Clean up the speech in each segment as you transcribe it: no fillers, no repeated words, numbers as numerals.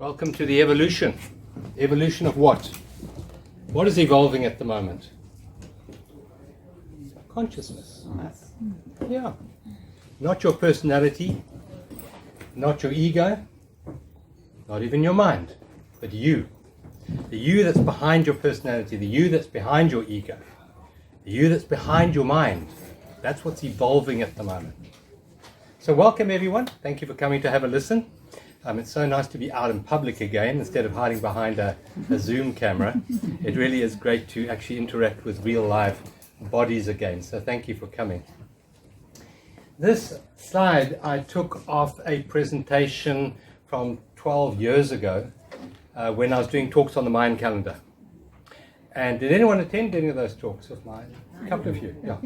Welcome to the evolution. Evolution of what? What is evolving at the moment? Consciousness. Yeah. Not your personality, not your ego, not even your mind, but you. The you that's behind your personality, the you that's behind your ego, the you that's behind your mind. That's what's evolving at the moment. So welcome everyone. Thank you for coming to have a listen. It's so nice to be out in public again instead of hiding behind a Zoom camera. It really is great to actually interact with real live bodies again. So thank you for coming. This slide I took off a presentation from 12 years ago when I was doing talks on the Mayan calendar. And did anyone attend any of those talks of mine? A couple of you, yeah.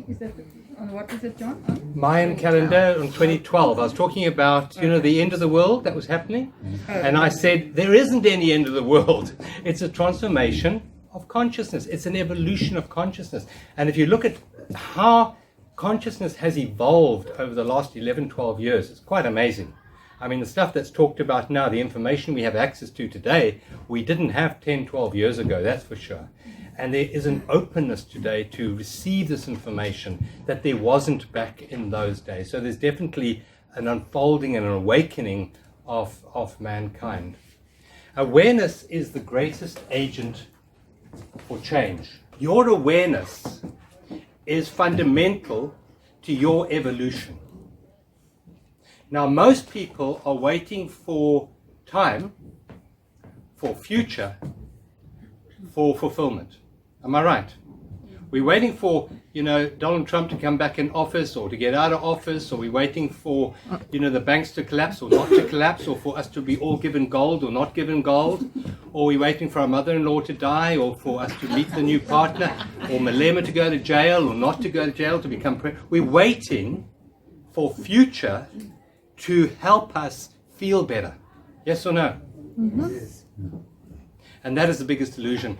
What is it, John? Mayan calendar in 2012. I was talking about, the end of the world that was happening. And I said, there isn't any end of the world. It's a transformation of consciousness. It's an evolution of consciousness. And if you look at how consciousness has evolved over the last 11, 12 years, it's quite amazing. I mean, the stuff that's talked about now, the information we have access to today, we didn't have 10, 12 years ago, that's for sure. And there is an openness today to receive this information that there wasn't back in those days. So there's definitely an unfolding and an awakening of mankind. Awareness is the greatest agent for change. Your awareness is fundamental to your evolution. Now, most people are waiting for time, for future, for fulfillment. Am I right? We're waiting for, Donald Trump to come back in office or to get out of office, or we're waiting for, the banks to collapse or not to collapse, or for us to be all given gold or not given gold, or we're waiting for our mother-in-law to die, or for us to meet the new partner, or Malema to go to jail or not to go to jail to become president. We're waiting for future to help us feel better. Yes or no? Mm-hmm. Yes. And that is the biggest illusion.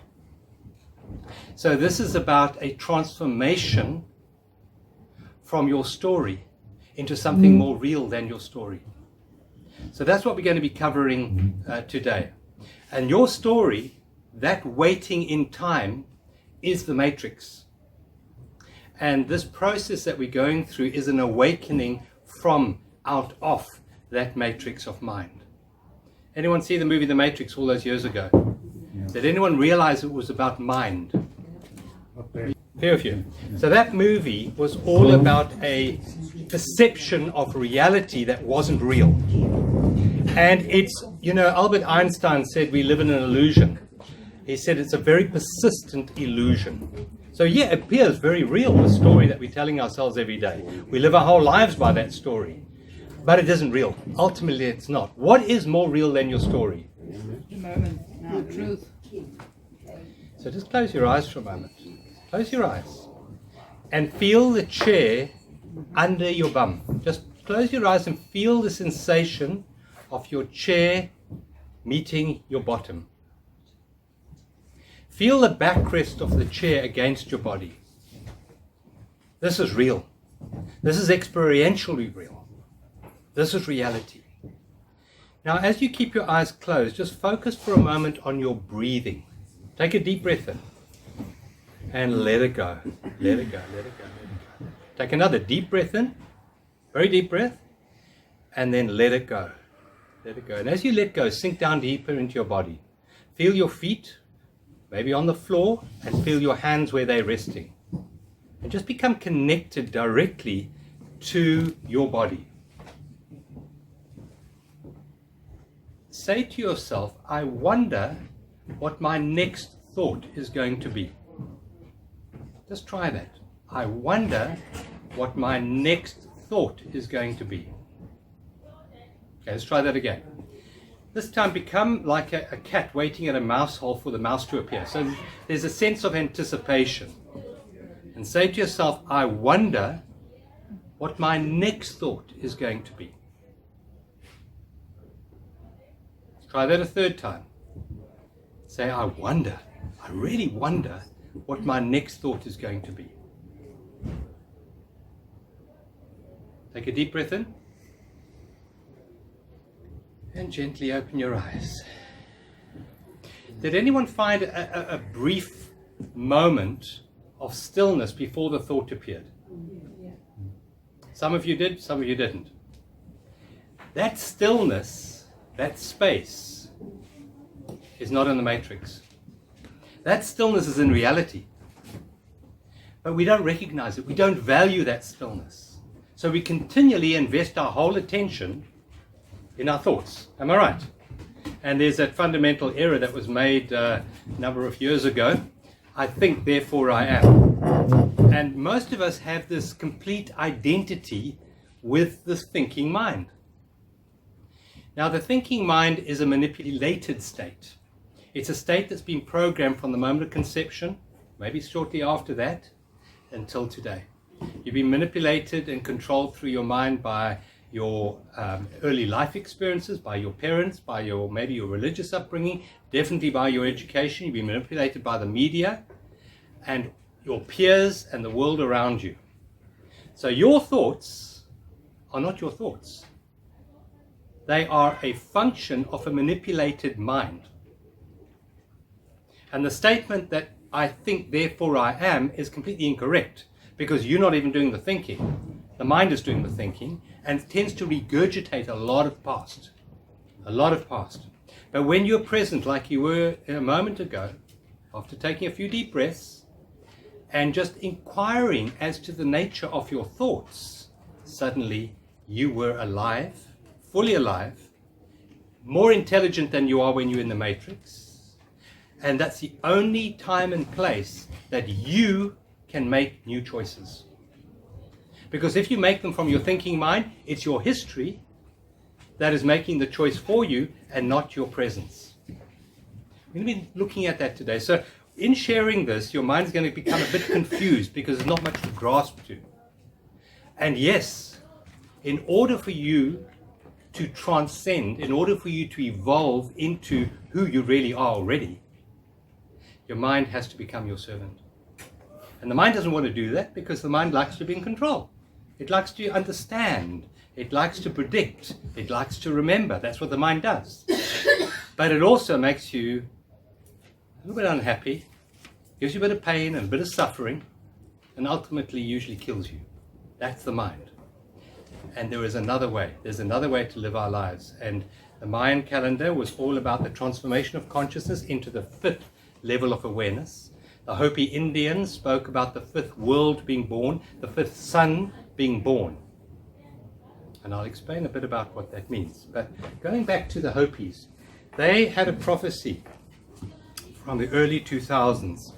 So this is about a transformation from your story into something more real than your story. So that's what we're going to be covering today. And your story, that waiting in time, is the matrix. And this process that we're going through is an awakening from out of that matrix of mind. Anyone see the movie The Matrix all those years ago? Yeah. Did anyone realize it was about mind? Okay. Few of you. So that movie was all about a perception of reality that wasn't real. And it's, Albert Einstein said we live in an illusion. He said it's a very persistent illusion. So yeah, it appears very real, the story that we're telling ourselves every day. We live our whole lives by that story. But it isn't real. Ultimately, it's not. What is more real than your story? The moment, the truth. So just close your eyes for a moment. Close your eyes. And feel the chair under your bum. Just close your eyes and feel the sensation of your chair meeting your bottom. Feel the backrest of the chair against your body. This is real. This is experientially real. This is reality. Now, as you keep your eyes closed, just focus for a moment on your breathing. Take a deep breath in. And let it go. Let it go, let it go, let it go. Take another deep breath in. Very deep breath. And then let it go. Let it go. And as you let go, sink down deeper into your body. Feel your feet, maybe on the floor, and feel your hands where they're resting. And just become connected directly to your body. Say to yourself, I wonder what my next thought is going to be. Just try that. I wonder what my next thought is going to be. Okay, let's try that again. This time become like a cat waiting at a mouse hole for the mouse to appear. So there's a sense of anticipation. And say to yourself, I wonder what my next thought is going to be. Try that a third time. Say, I wonder, I really wonder what my next thought is going to be. Take a deep breath in. And gently open your eyes. Did anyone find a brief moment of stillness before the thought appeared? Some of you did, some of you didn't. That stillness, that space, is not in the matrix. That stillness is in reality. But we don't recognize it. We don't value that stillness. So we continually invest our whole attention in our thoughts. Am I right? And there's that fundamental error that was made a number of years ago. I think, therefore I am. And most of us have this complete identity with this thinking mind. Now, the thinking mind is a manipulated state. It's a state that's been programmed from the moment of conception, maybe shortly after that, until today. You've been manipulated and controlled through your mind by your early life experiences, by your parents, by maybe your religious upbringing, definitely by your education. You've been manipulated by the media and your peers and the world around you. So your thoughts are not your thoughts. They are a function of a manipulated mind. And the statement that I think, therefore I am, is completely incorrect, because you're not even doing the thinking. The mind is doing the thinking and tends to regurgitate a lot of past. A lot of past. But when you're present, like you were a moment ago, after taking a few deep breaths and just inquiring as to the nature of your thoughts, suddenly you were alive, fully alive, more intelligent than you are when you're in the matrix. And that's the only time and place that you can make new choices. Because if you make them from your thinking mind, it's your history that is making the choice for you and not your presence. We're going to be looking at that today. So in sharing this, your mind's going to become a bit confused because there's not much to grasp to. And yes, in order for you to transcend, in order for you to evolve into who you really are already, your mind has to become your servant. And the mind doesn't want to do that because the mind likes to be in control. It likes to understand. It likes to predict. It likes to remember. That's what the mind does. But it also makes you a little bit unhappy, gives you a bit of pain and a bit of suffering, and ultimately usually kills you. That's the mind. And there is another way. There's another way to live our lives. And the Mayan calendar was all about the transformation of consciousness into the fifth level of awareness. The Hopi Indians spoke about the fifth world being born, the fifth sun being born. And I'll explain a bit about what that means. But going back to the Hopis, they had a prophecy from the early 2000s.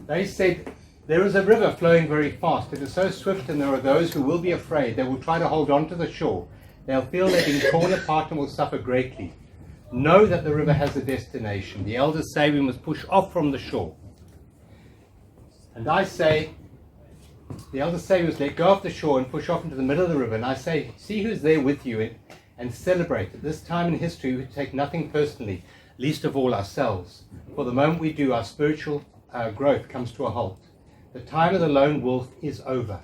They said, there is a river flowing very fast. It is so swift, and there are those who will be afraid. They will try to hold on to the shore. They'll feel they're being torn apart and will suffer greatly. Know that the river has a destination. The elders say we must push off from the shore. And I say, the elders say we must let go of the shore and push off into the middle of the river. And I say, see who's there with you and celebrate. At this time in history, we take nothing personally, least of all ourselves. For the moment we do, our spiritual growth comes to a halt. The time of the lone wolf is over.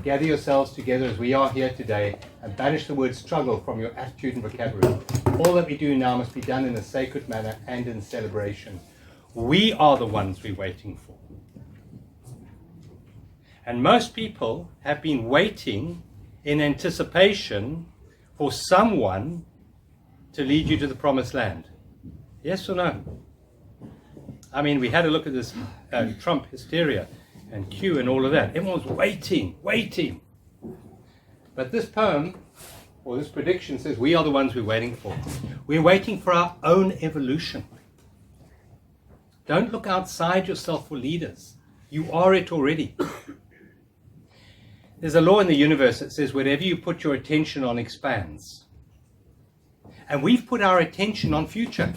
Gather yourselves together as we are here today and banish the word struggle from your attitude and vocabulary. All that we do now must be done in a sacred manner and in celebration. We are the ones we're waiting for. And most people have been waiting in anticipation for someone to lead you to the promised land. Yes or no? I mean, we had a look at this Trump hysteria and Q and all of that. Everyone's waiting. But this poem, or this prediction, says we are the ones we're waiting for. We're waiting for our own evolution. Don't look outside yourself for leaders. You are it already. There's a law in the universe that says whatever you put your attention on expands. And we've put our attention on future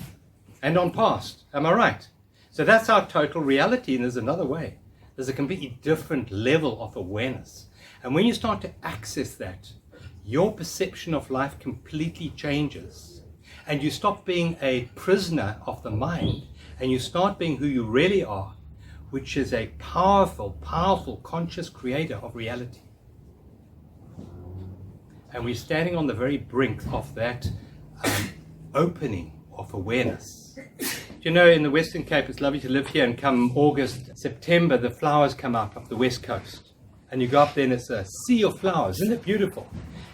and on past. Am I right? So that's our total reality, and there's another way. There's a completely different level of awareness. And when you start to access that, your perception of life completely changes. And you stop being a prisoner of the mind, and you start being who you really are, which is a powerful, powerful, conscious creator of reality. And we're standing on the very brink of that opening of awareness. you know, in the Western Cape, it's lovely to live here, and come August, September, the flowers come up the west coast. And you go up there and it's a sea of flowers. Isn't it beautiful?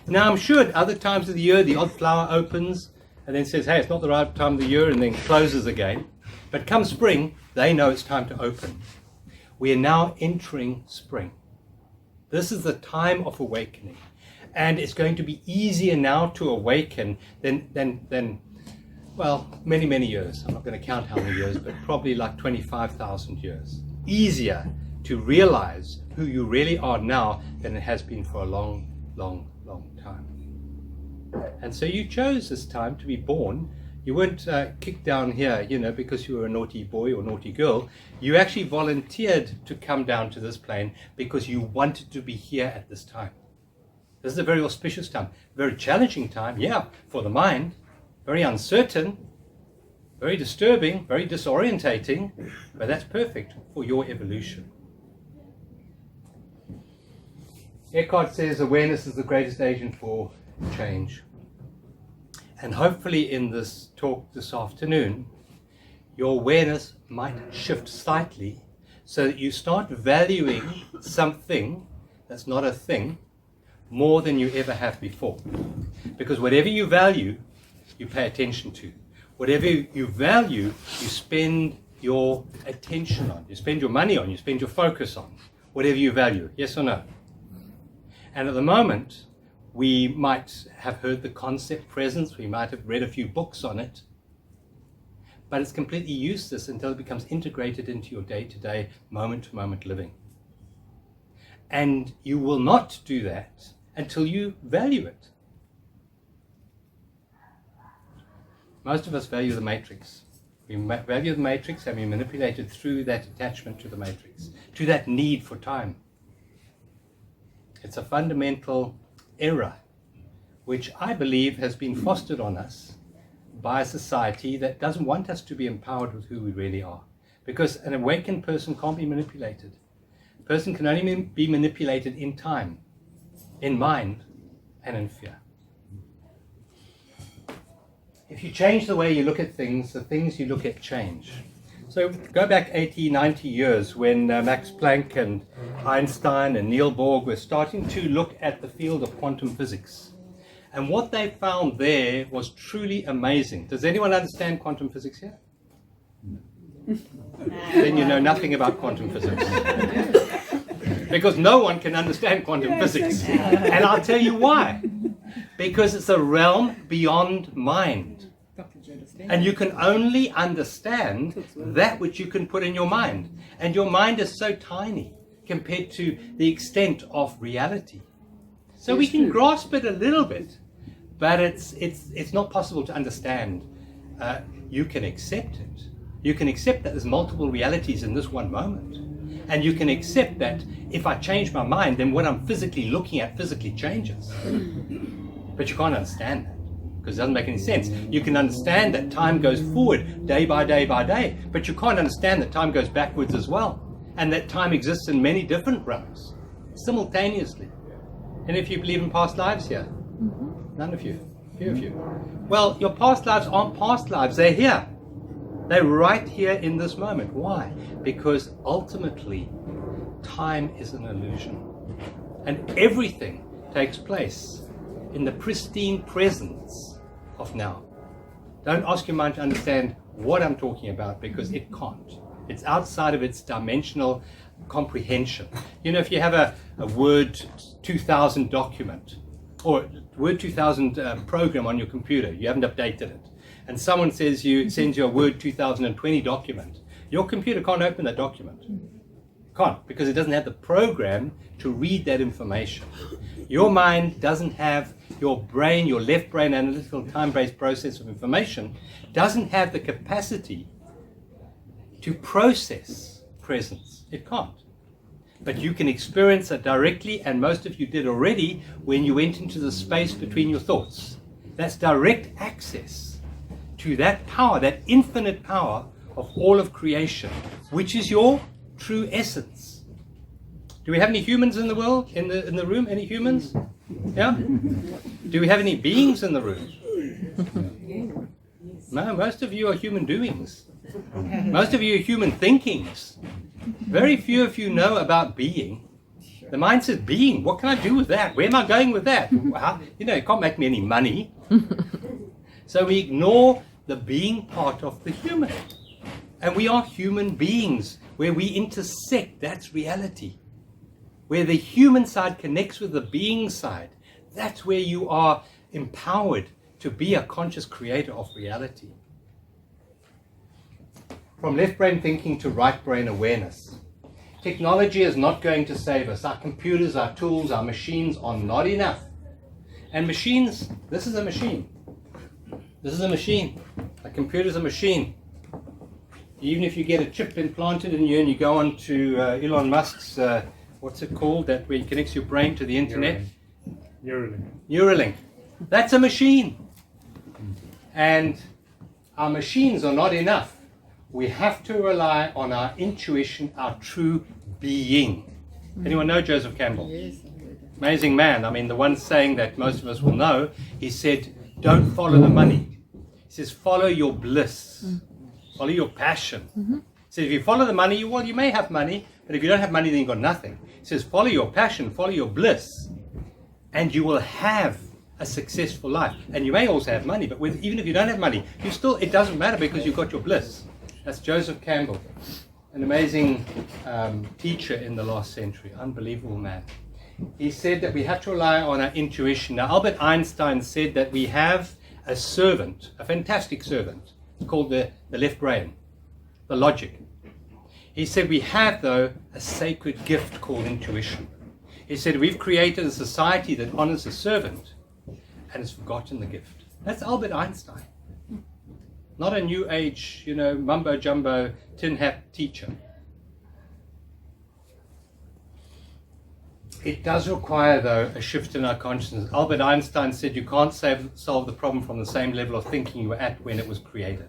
Now, I'm sure at other times of the year, the odd flower opens and then says, hey, it's not the right time of the year, and then closes again. But come spring, they know it's time to open. We are now entering spring. This is the time of awakening. And it's going to be easier now to awaken than well, many, many years. I'm not going to count how many years, but probably like 25,000 years. Easier to realize who you really are now than it has been for a long, long, long time. And so you chose this time to be born. You weren't kicked down here, you know, because you were a naughty boy or naughty girl. You actually volunteered to come down to this plane because you wanted to be here at this time. This is a very auspicious time, very challenging time, yeah, for the mind, very uncertain, very disturbing, very disorientating, but that's perfect for your evolution. Eckhart says awareness is the greatest agent for change. And hopefully in this talk this afternoon, your awareness might shift slightly so that you start valuing something that's not a thing more than you ever have before. Because whatever you value, you pay attention to. Whatever you value, you spend your attention on. You spend your money on. You spend your focus on. Whatever you value. Yes or no? And at the moment, we might have heard the concept presence. We might have read a few books on it. But it's completely useless until it becomes integrated into your day-to-day, moment-to-moment living. And you will not do that until you value it. Most of us value the matrix. We value the matrix and we manipulate it through that attachment to the matrix, to that need for time. It's a fundamental error, which I believe has been fostered on us by a society that doesn't want us to be empowered with who we really are. Because an awakened person can't be manipulated. A person can only be manipulated in time, in mind, and in fear. If you change the way you look at things, the things you look at change. So go back 80, 90 years when Max Planck and Einstein and Niels Bohr were starting to look at the field of quantum physics. And what they found there was truly amazing. Does anyone understand quantum physics here? Then you know nothing about quantum physics. Because no one can understand quantum physics. And I'll tell you why. Because it's a realm beyond mind. And you can only understand that which you can put in your mind. And your mind is so tiny compared to the extent of reality. So we can grasp it a little bit, but it's not possible to understand. You can accept it. You can accept that there's multiple realities in this one moment. And you can accept that if I change my mind, then what I'm physically looking at physically changes. But you can't understand that because it doesn't make any sense. You can understand that time goes forward day by day by day, but you can't understand that time goes backwards as well, and that time exists in many different realms simultaneously. And if you believe in past lives here? None of you. Few of you. Well, your past lives aren't past lives. They're here. They're right here in this moment. Why? Because ultimately, time is an illusion. And everything takes place in the pristine presence of now. Don't ask your mind to understand what I'm talking about, because it can't. It's outside of its dimensional comprehension. You know, if you have a Word 2000 document or Word 2000 program on your computer, you haven't updated it, and someone sends you a Word 2020 document, your computer can't open that document. Can't, because it doesn't have the program to read that information. Your mind doesn't have, your brain, your left brain analytical time-based process of information doesn't have the capacity to process presence. It can't. But you can experience it directly, and most of you did already when you went into the space between your thoughts. That's direct access to that power, that infinite power of all of creation, which is your true essence. Do we have any humans in the world, in the room? Any humans? Yeah? Do we have any beings in the room? No, most of you are human doings. Most of you are human thinkings. Very few of you know about being. The mind says, being, what can I do with that? Where am I going with that? How, it can't make me any money. So we ignore the being part of the human. And we are human beings. Where we intersect, that's reality. Where the human side connects with the being side, that's where you are empowered to be a conscious creator of reality. From left brain thinking to right brain awareness. Technology is not going to save us. Our computers, our tools, our machines are not enough. And machines, this is a machine. This is a machine. A computer is a machine. Even if you get a chip implanted in you and you go on to Elon Musk's, what's it called, that where he connects your brain to the internet? Neuralink. That's a machine. And our machines are not enough. We have to rely on our intuition, our true being. Anyone know Joseph Campbell? Yes. Amazing man. I mean, the one saying that most of us will know, he said, don't follow the money. He says, follow your bliss. Follow your passion. He says, if you follow the money, you may have money, but if you don't have money, then you've got nothing. He says, follow your passion, follow your bliss, and you will have a successful life. And you may also have money, but even if you don't have money, it doesn't matter because you've got your bliss. That's Joseph Campbell, an amazing teacher in the last century, unbelievable man. He said that we have to rely on our intuition. Now, Albert Einstein said that we have a servant, a fantastic servant. It's called the left brain, the logic. He said we have, though, a sacred gift called intuition. He said we've created a society that honors the servant and has forgotten the gift. That's Albert Einstein. Not a new age, mumbo jumbo, tin hat teacher. It does require, though, a shift in our consciousness. Albert Einstein said you can't solve the problem from the same level of thinking you were at when it was created.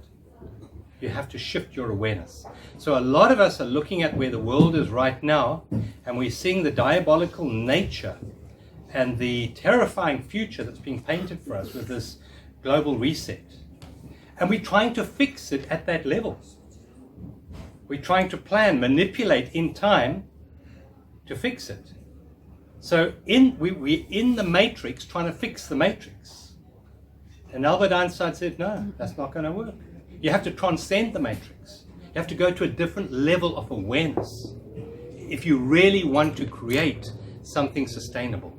You have to shift your awareness. So a lot of us are looking at where the world is right now, and we're seeing the diabolical nature and the terrifying future that's being painted for us with this global reset. And we're trying to fix it at that level. We're trying to plan, manipulate in time to fix it. So we're in the matrix trying to fix the matrix. And Albert Einstein said, no, that's not going to work. You have to transcend the matrix. You have to go to a different level of awareness if you really want to create something sustainable.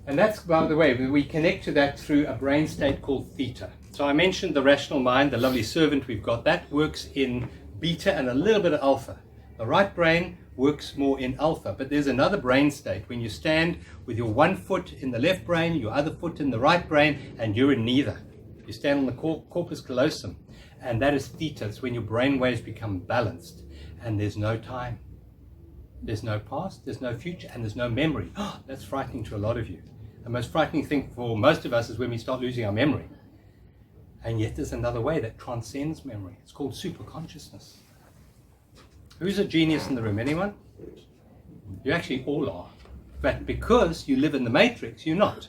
And that's, by the way, we connect to that through a brain state called theta. So I mentioned the rational mind, the lovely servant we've got. That works in beta and a little bit of alpha. The right brain works more in alpha, but there's another brain state when you stand with your one foot in the left brain, your other foot in the right brain, and you're in neither. You stand on the corpus callosum, and that is theta. It's when your brain waves become balanced, and there's no time. There's no past, there's no future, and there's no memory. That's frightening to a lot of you. The most frightening thing for most of us is when we start losing our memory. And yet there's another way that transcends memory. It's called superconsciousness. Who's a genius in the room? Anyone? You actually all are. But because you live in the matrix, you're not.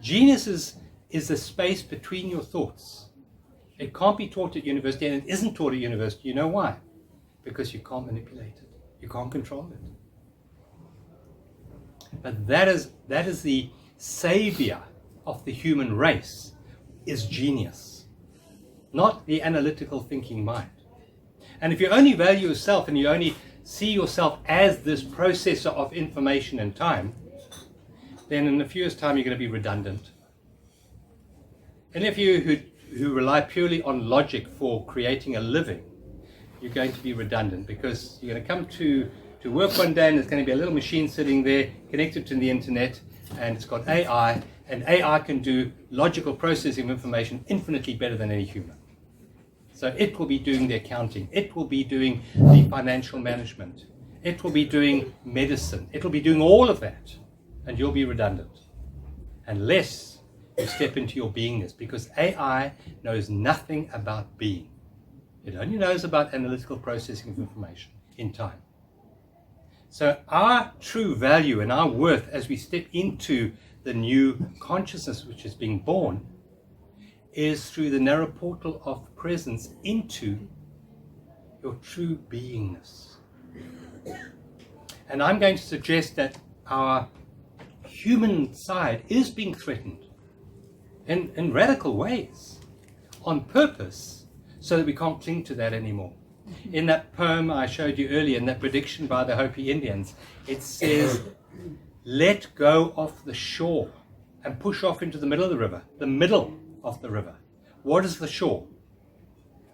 Genius is the space between your thoughts. It can't be taught at university, and it isn't taught at university. You know why? Because you can't manipulate it. You can't control it. But that is the savior of the human race, is genius, not the analytical thinking mind. And if you only value yourself and you only see yourself as this processor of information and time, then in a few years' time you're going to be redundant. Any of you who rely purely on logic for creating a living, you're going to be redundant, because you're going to come to work one day and there's going to be a little machine sitting there connected to the internet, and it's got AI, and AI can do logical processing of information infinitely better than any human. So it will be doing the accounting, it will be doing the financial management, it will be doing medicine, it will be doing all of that, and you'll be redundant. Unless you step into your beingness, because AI knows nothing about being. It only knows about analytical processing of information in time. So our true value and our worth as we step into the new consciousness which is being born is through the narrow portal of presence into your true beingness. And I'm going to suggest that our human side is being threatened in radical ways, on purpose, so that we can't cling to that anymore. In that poem I showed you earlier, in that prediction by the Hopi Indians, it says, let go of the shore and push off into the middle of the river. The middle of the river. What is the shore?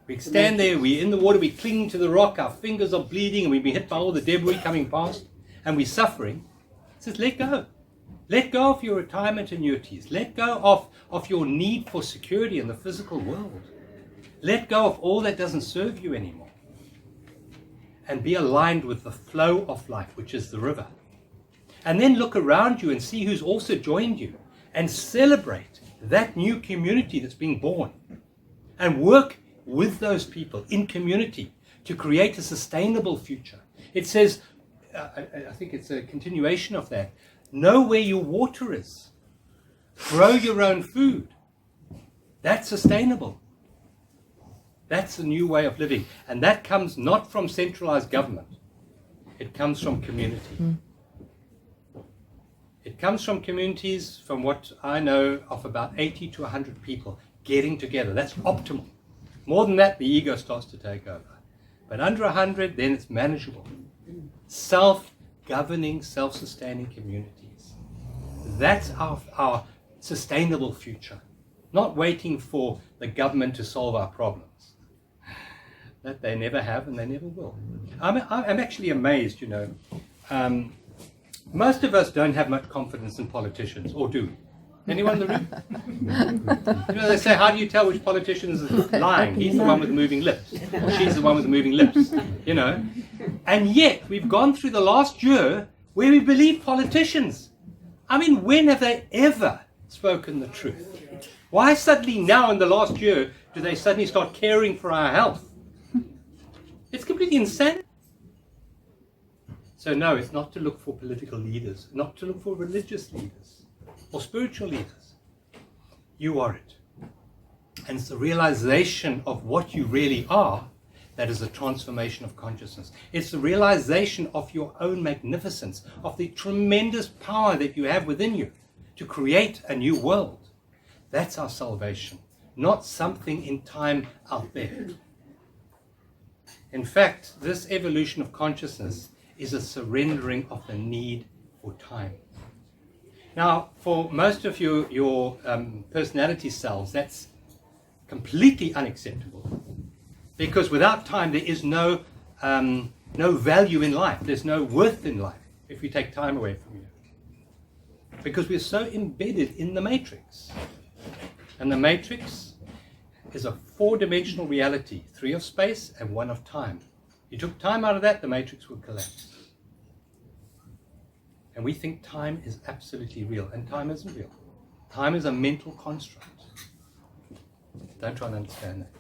We stand there, we're in the water, we cling to the rock, our fingers are bleeding, and we've been hit by all the debris coming past, and we're suffering. It says, let go. Let go of your retirement annuities. Let go of your need for security in the physical world. Let go of all that doesn't serve you anymore. And be aligned with the flow of life, which is the river. And then look around you and see who's also joined you, and celebrate that new community that's being born. And work with those people in community to create a sustainable future. It says, I think it's a continuation of that, know where your water is. Grow your own food. That's sustainable. That's a new way of living. And that comes not from centralized government. It comes from community. It comes from communities, from what I know, of about 80 to 100 people getting together. That's optimal. More than that, the ego starts to take over. But under 100, then it's manageable. Self-governing, self-sustaining communities. That's our sustainable future. Not waiting for the government to solve our problems. That they never have and they never will. I'm actually amazed, you know. Most of us don't have much confidence in politicians, or do we? Anyone in the room? You know, they say, how do you tell which politician is lying? He's the one with the moving lips, or she's the one with the moving lips, you know. And yet, we've gone through the last year where we believe politicians. I mean, when have they ever spoken the truth? Why suddenly now in the last year do they suddenly start caring for our health? It's completely insane. So no, it's not to look for political leaders, not to look for religious leaders or spiritual leaders. You are it. And it's the realization of what you really are that is a transformation of consciousness. It's the realization of your own magnificence, of the tremendous power that you have within you to create a new world. That's our salvation, not something in time out there. In fact, this evolution of consciousness is a surrendering of the need for time. Now, for most of your personality selves, that's completely unacceptable. Because without time, there is no value in life. There's no worth in life if we take time away from you. Because we're so embedded in the matrix. And the matrix is a four-dimensional reality, 3 of space and 1 of time. You took time out of that, the matrix would collapse. And we think time is absolutely real, and time isn't real. Time is a mental construct. Don't try and understand that.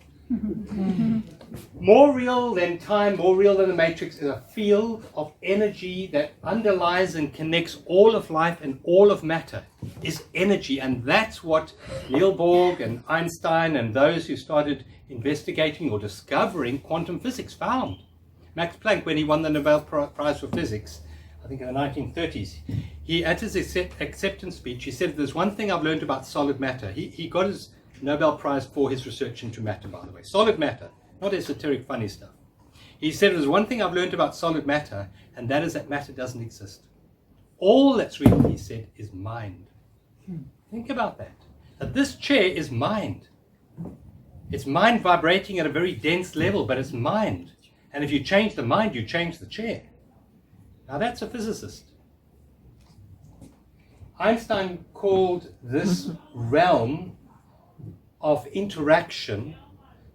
More real than time, more real than the matrix, is a field of energy that underlies and connects all of life and all of matter, is energy. And that's what Niels Bohr and Einstein and those who started investigating or discovering quantum physics found. Max Planck, when he won the Nobel Prize for Physics, I think in the 1930s, he, at his acceptance speech, he said, there's one thing I've learned about solid matter. He got his Nobel Prize for his research into matter, by the way. Solid matter, not esoteric funny stuff. He said, there's one thing I've learned about solid matter, and that is that matter doesn't exist. All that's real, he said, is mind. Think about that. That this chair is mind. It's mind vibrating at a very dense level, but it's mind. And if you change the mind, you change the chair. Now that's a physicist. Einstein called this realm of interaction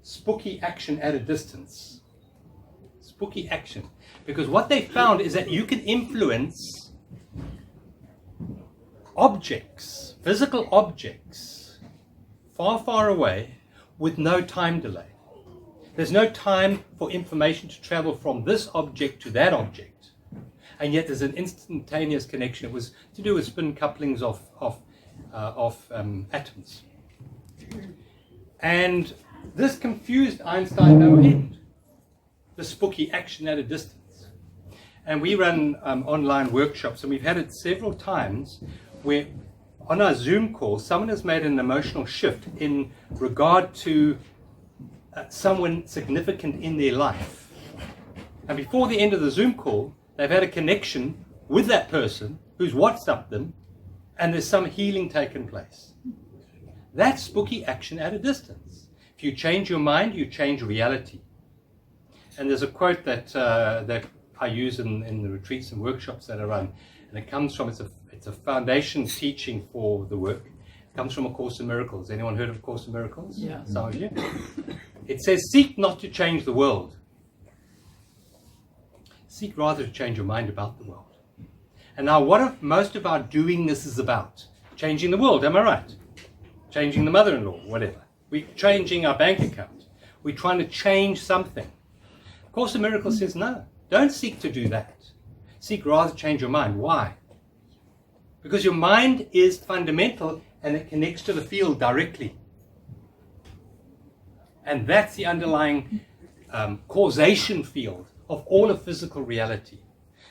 spooky action at a distance. Spooky action. Because what they found is that you can influence objects, physical objects, far, far away with no time delay. There's no time for information to travel from this object to that object. And yet there's an instantaneous connection. It was to do with spin couplings of atoms. And this confused Einstein no end, the spooky action at a distance. And we run online workshops, and we've had it several times where on our Zoom call, someone has made an emotional shift in regard to someone significant in their life. And before the end of the Zoom call, they've had a connection with that person who's WhatsApped them, and there's some healing taken place. That's spooky action at a distance. If you change your mind, you change reality. And there's a quote that I use in the retreats and workshops that I run, and it comes from, it's a foundation teaching for the work. It comes from A Course in Miracles. Anyone heard of A Course in Miracles? Yeah. Some of you. It says, seek not to change the world. Seek rather to change your mind about the world. And now what if most of our doing this is about? Changing the world, am I right? Changing the mother-in-law, whatever. We're changing our bank account. We're trying to change something. A Course in Miracles says, no, don't seek to do that. Seek rather to change your mind. Why? Because your mind is fundamental and it connects to the field directly. And that's the underlying causation field of all of physical reality.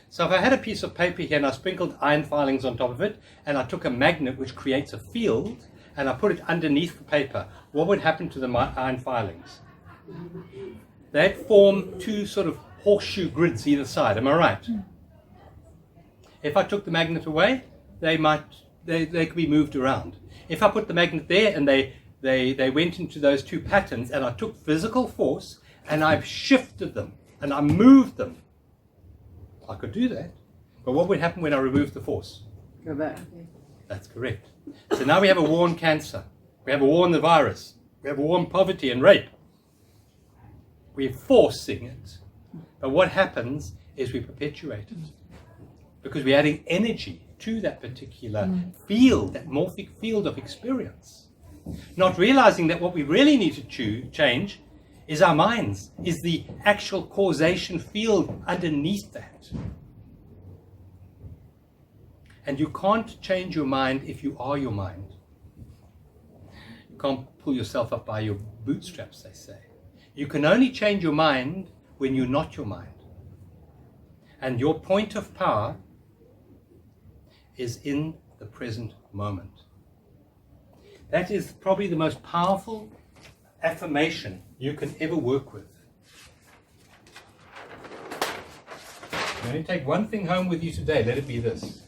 So if I had a piece of paper here and I sprinkled iron filings on top of it, and I took a magnet which creates a field, and I put it underneath the paper, what would happen to the iron filings? They'd form two sort of horseshoe grids either side, am I right? If I took the magnet away, they could be moved around. If I put the magnet there and they went into those two patterns, and I took physical force and I've shifted them and I moved them, I could do that. But what would happen when I removed the force? Go back. That's correct. So now we have a war on cancer. We have a war on the virus. We have a war on poverty and rape. We're forcing it. But what happens is we perpetuate it. Because we're adding energy to that particular field, that morphic field of experience. Not realizing that what we really need to change is our minds, is the actual causation field underneath that. And you can't change your mind if you are your mind. You can't pull yourself up by your bootstraps, they say. You can only change your mind when you're not your mind. And your point of power is in the present moment. That is probably the most powerful affirmation you can ever work with. You only take one thing home with you today, let it be this.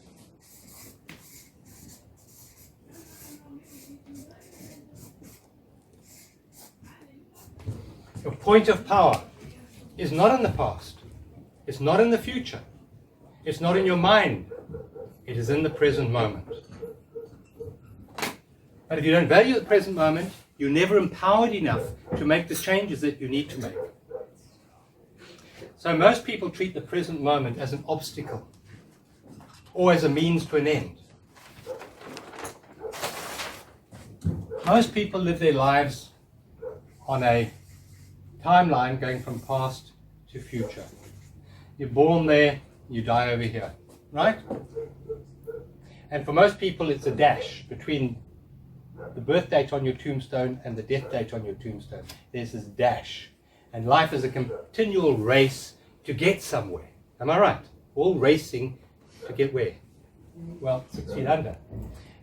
Your point of power is not in the past. It's not in the future. It's not in your mind. It is in the present moment. But if you don't value the present moment, you're never empowered enough to make the changes that you need to make. So most people treat the present moment as an obstacle or as a means to an end. Most people live their lives on a timeline going from past to future. You're born there, you die over here, right? And for most people it's a dash between the birth date on your tombstone and the death date on your tombstone. There's this dash. And life is a continual race to get somewhere. Am I right? All racing to get where? Well, 6 feet under.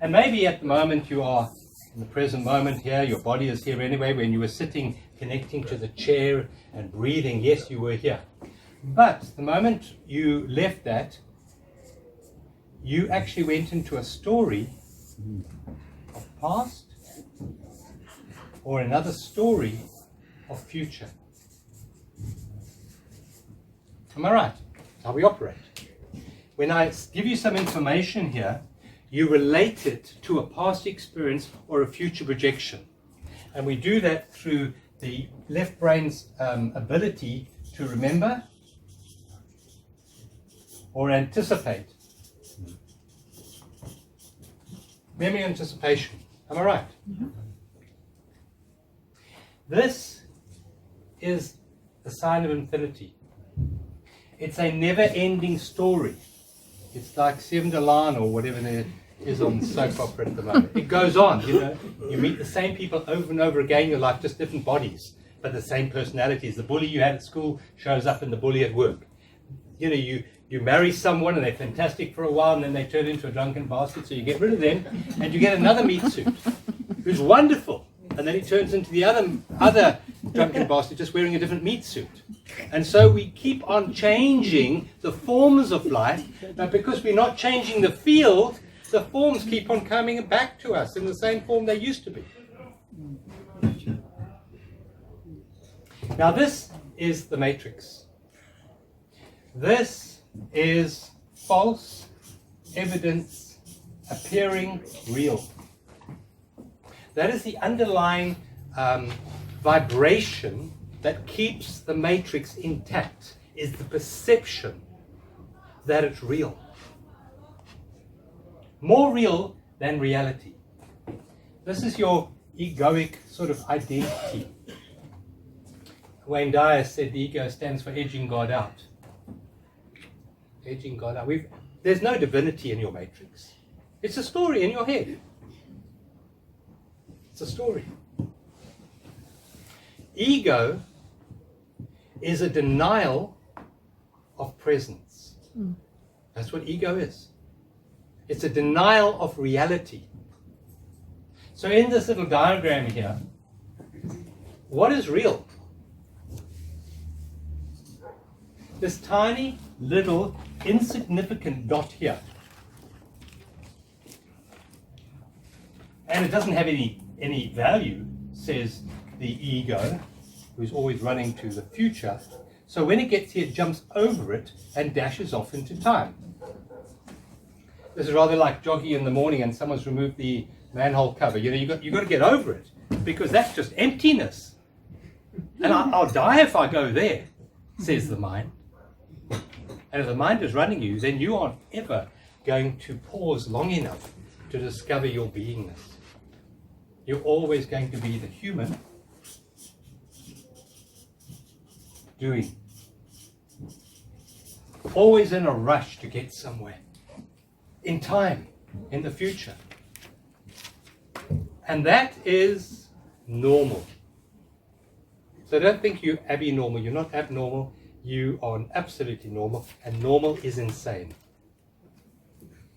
And maybe at the moment you are in the present moment here, your body is here anyway. When you were sitting, connecting to the chair and breathing, yes, you were here. But the moment you left that, you actually went into a story of past or another story of future. Am I right? That's how we operate. When I give you some information here, you relate it to a past experience or a future projection. And we do that through the left brain's ability to remember or anticipate. Memory anticipation. Am I right? Mm-hmm. This is the sign of infinity. It's a never-ending story. It's like Seven de Laan or whatever is on the soap opera at the moment. It goes on, you know. You meet the same people over and over again in your life, just different bodies, but the same personalities. The bully you had at school shows up in the bully at work. You know, you marry someone and they're fantastic for a while, and then they turn into a drunken bastard, so you get rid of them, and you get another meat suit who's wonderful. And then he turns into the other drunken bastard, just wearing a different meat suit. And so we keep on changing the forms of life, but because we're not changing the field, the forms keep on coming back to us in the same form they used to be. Now this is the matrix. This is false evidence appearing real. That is the underlying vibration that keeps the matrix intact, is the perception that it's real. More real than reality. This is your egoic sort of identity. Wayne Dyer said the ego stands for edging God out. Edging God out. There's no divinity in your matrix. It's a story in your head. It's a story. Ego is a denial of presence. That's what ego is. It's a denial of reality. So in this little diagram here, what is real? This tiny little insignificant dot here. And it doesn't have any value, says the ego, who's always running to the future. So when it gets here, it jumps over it and dashes off into time. This is rather like jogging in the morning and someone's removed the manhole cover. You know, you've got to get over it, because that's just emptiness. And I'll die if I go there, says the mind. And if the mind is running you, then you aren't ever going to pause long enough to discover your beingness. You're always going to be the human doing. Always in a rush to get somewhere. In time, in the future. And that is normal. So don't think you're abnormal. You're not abnormal. You are absolutely normal. And normal is insane.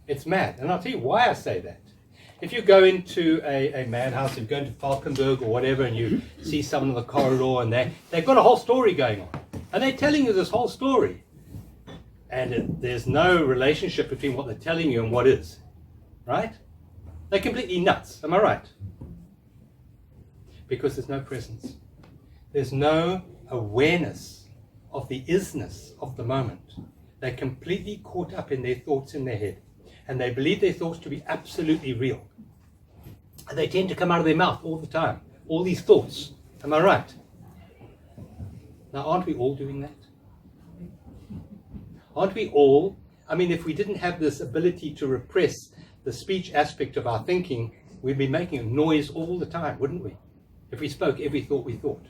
It's mad. And I'll tell you why I say that. If you go into a madhouse, if you go into Falkenberg or whatever, and you see someone in the corridor, and they've got a whole story going on. And they're telling you this whole story. And there's no relationship between what they're telling you and what is. Right? They're completely nuts. Am I right? Because there's no presence. There's no awareness of the isness of the moment. They're completely caught up in their thoughts in their head. And they believe their thoughts to be absolutely real. And they tend to come out of their mouth all the time. All these thoughts. Am I right? Now, aren't we all doing that? Aren't we all? I mean, if we didn't have this ability to repress the speech aspect of our thinking, we'd be making a noise all the time, wouldn't we? If we spoke every thought we thought.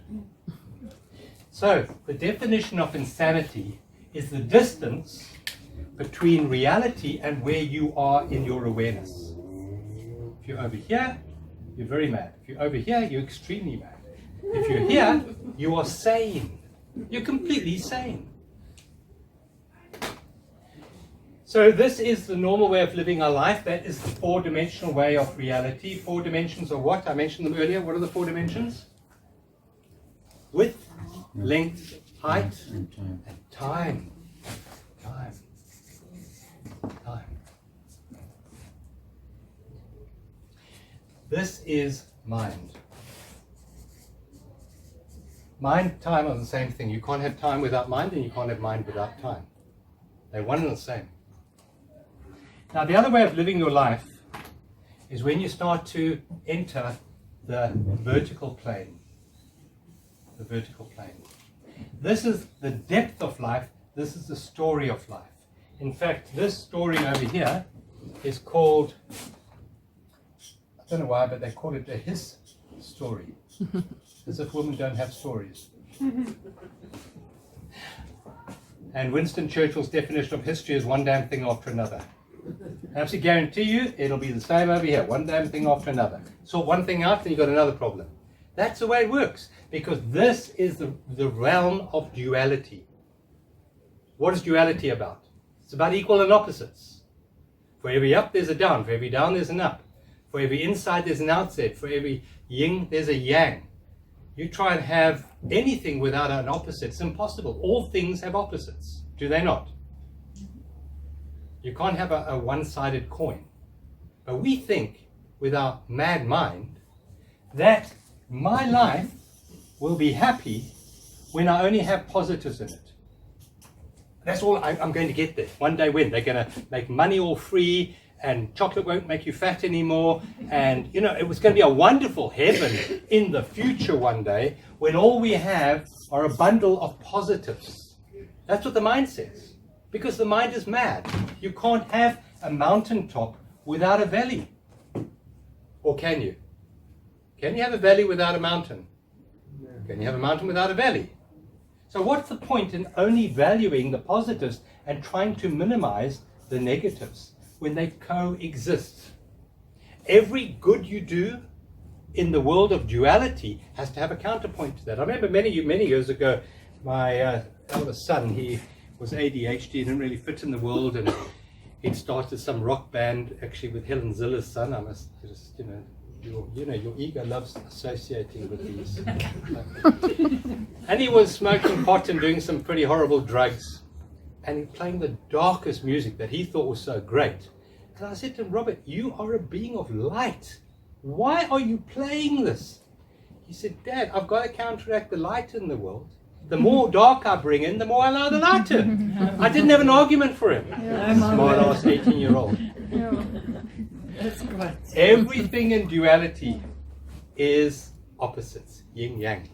So, the definition of insanity is the distance between reality and where you are in your awareness. If you're over here, you're very mad. If you're over here, you're extremely mad. If you're here, you are sane. You're completely sane. So this is the normal way of living our life. That is the four-dimensional way of reality. Four dimensions are what? I mentioned them earlier. What are the four dimensions? Width, length, height, and time. Time. This is mind. Mind, time are the same thing. You can't have time without mind, and you can't have mind without time. They're one and the same. Now, the other way of living your life is when you start to enter the vertical plane. The vertical plane. This is the depth of life. This is the story of life. In fact, this story over here is called, I don't know why, but they call it a his story. As if women don't have stories. And Winston Churchill's definition of history is one damn thing after another. I absolutely guarantee you it'll be the same over here, one damn thing after another. Sort one thing out, then you've got another problem. That's the way it works, because this is the realm of duality. What is duality about? It's about equal and opposites. For every up, there's a down. For every down, there's an up. For every inside, there's an outside. For every yin, there's a yang. You try and have anything without an opposite, it's impossible. All things have opposites, do they not? You can't have a one-sided coin. But we think, with our mad mind, that my life will be happy when I only have positives in it. That's all I'm going to get there. One day when they're going to make money all free, and chocolate won't make you fat anymore, and it was going to be a wonderful heaven in the future one day when all we have are a bundle of positives. That's what the mind says, because the mind is mad. You can't have a mountaintop without a valley. Or can you? Can you have a valley without a mountain? Can you have a mountain without a valley? So what's the point in only valuing the positives and trying to minimize the negatives when they coexist? Every good you do in the world of duality has to have a counterpoint to that. I remember many years ago, my eldest son, he was ADHD, didn't really fit in the world, and he'd started some rock band actually with Helen Ziller's son. I must just, your ego loves associating with these. And he was smoking pot and doing some pretty horrible drugs, and he playing the darkest music that he thought was so great. And I said to him, Robert, you are a being of light. Why are you playing this? He said, Dad, I've got to counteract the light in the world. The more dark I bring in, the more I allow the light in. I didn't have an argument for him. Smart ass 18-year-old. That's right. Everything in duality is opposites, yin yang.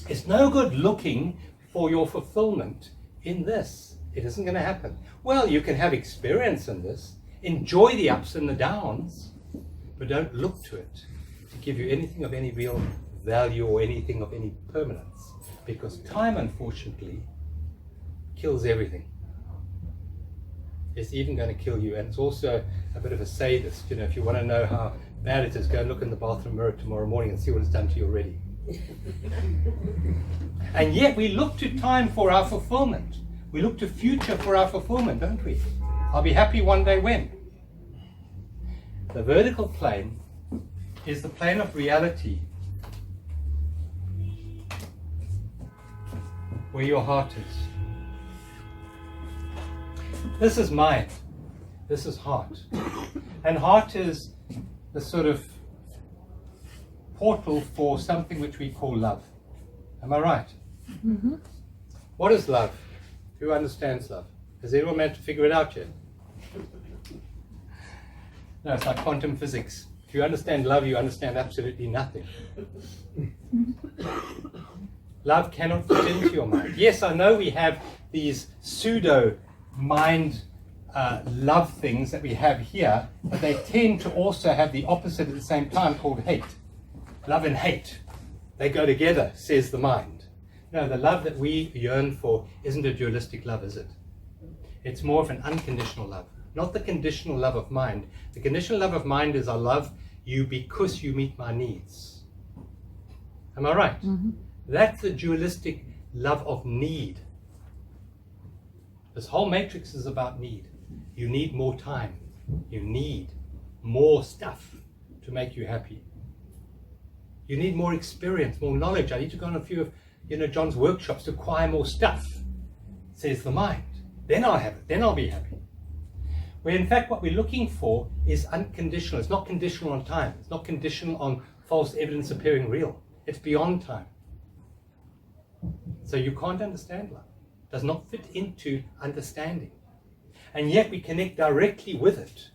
It's no good looking for your fulfillment in this. It isn't going to happen. Well, you can have experience in this, enjoy the ups and the downs, but don't look to it to give you anything of any real value or anything of any permanence, because time, unfortunately, kills everything. It's even going to kill you, and it's also a bit of a sadist. If you want to know how bad it is, go and look in the bathroom mirror tomorrow morning and see what it's done to you already. And yet we look to time for our fulfillment. We look to future for our fulfillment, don't we? I'll be happy one day when. The vertical plane is the plane of reality, where your heart is. This is mind. This is heart. And heart is the sort of portal for something which we call love. Am I right? Mm-hmm. What is love? Who understands love? Has anyone managed to figure it out yet? No, it's like quantum physics. If you understand love, you understand absolutely nothing. Love cannot fit into your mind. Yes, I know we have these pseudo mind love things that we have here, but they tend to also have the opposite at the same time, called hate. Love and hate, they go together, says the mind. No, the love that we yearn for isn't a dualistic love, is it? It's more of an unconditional love, not the conditional love of mind. The conditional love of mind is I love you because you meet my needs. Am I right? Mm-hmm. That's the dualistic love of need. This whole matrix is about need. You need more time. You need more stuff to make you happy. You need more experience, more knowledge. I need to go on a few of John's workshops to acquire more stuff, says the mind. Then I'll have it. Then I'll be happy. Where in fact what we're looking for is unconditional. It's not conditional on time. It's not conditional on false evidence appearing real. It's beyond time. So you can't understand love. It does not fit into understanding. And yet we connect directly with it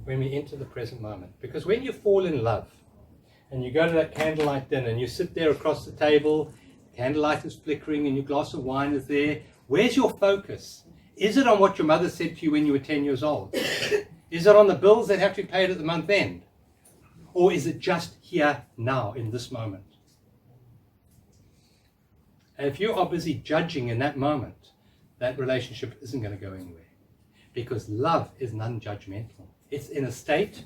when we enter the present moment. Because when you fall in love and you go to that candlelight dinner and you sit there across the table, the candlelight is flickering and your glass of wine is there, where's your focus? Is it on what your mother said to you when you were 10 years old? Is it on the bills that have to be paid at the month end? Or is it just here, now, in this moment? And if you are busy judging in that moment, that relationship isn't going to go anywhere. because love is non-judgmental. It's in a state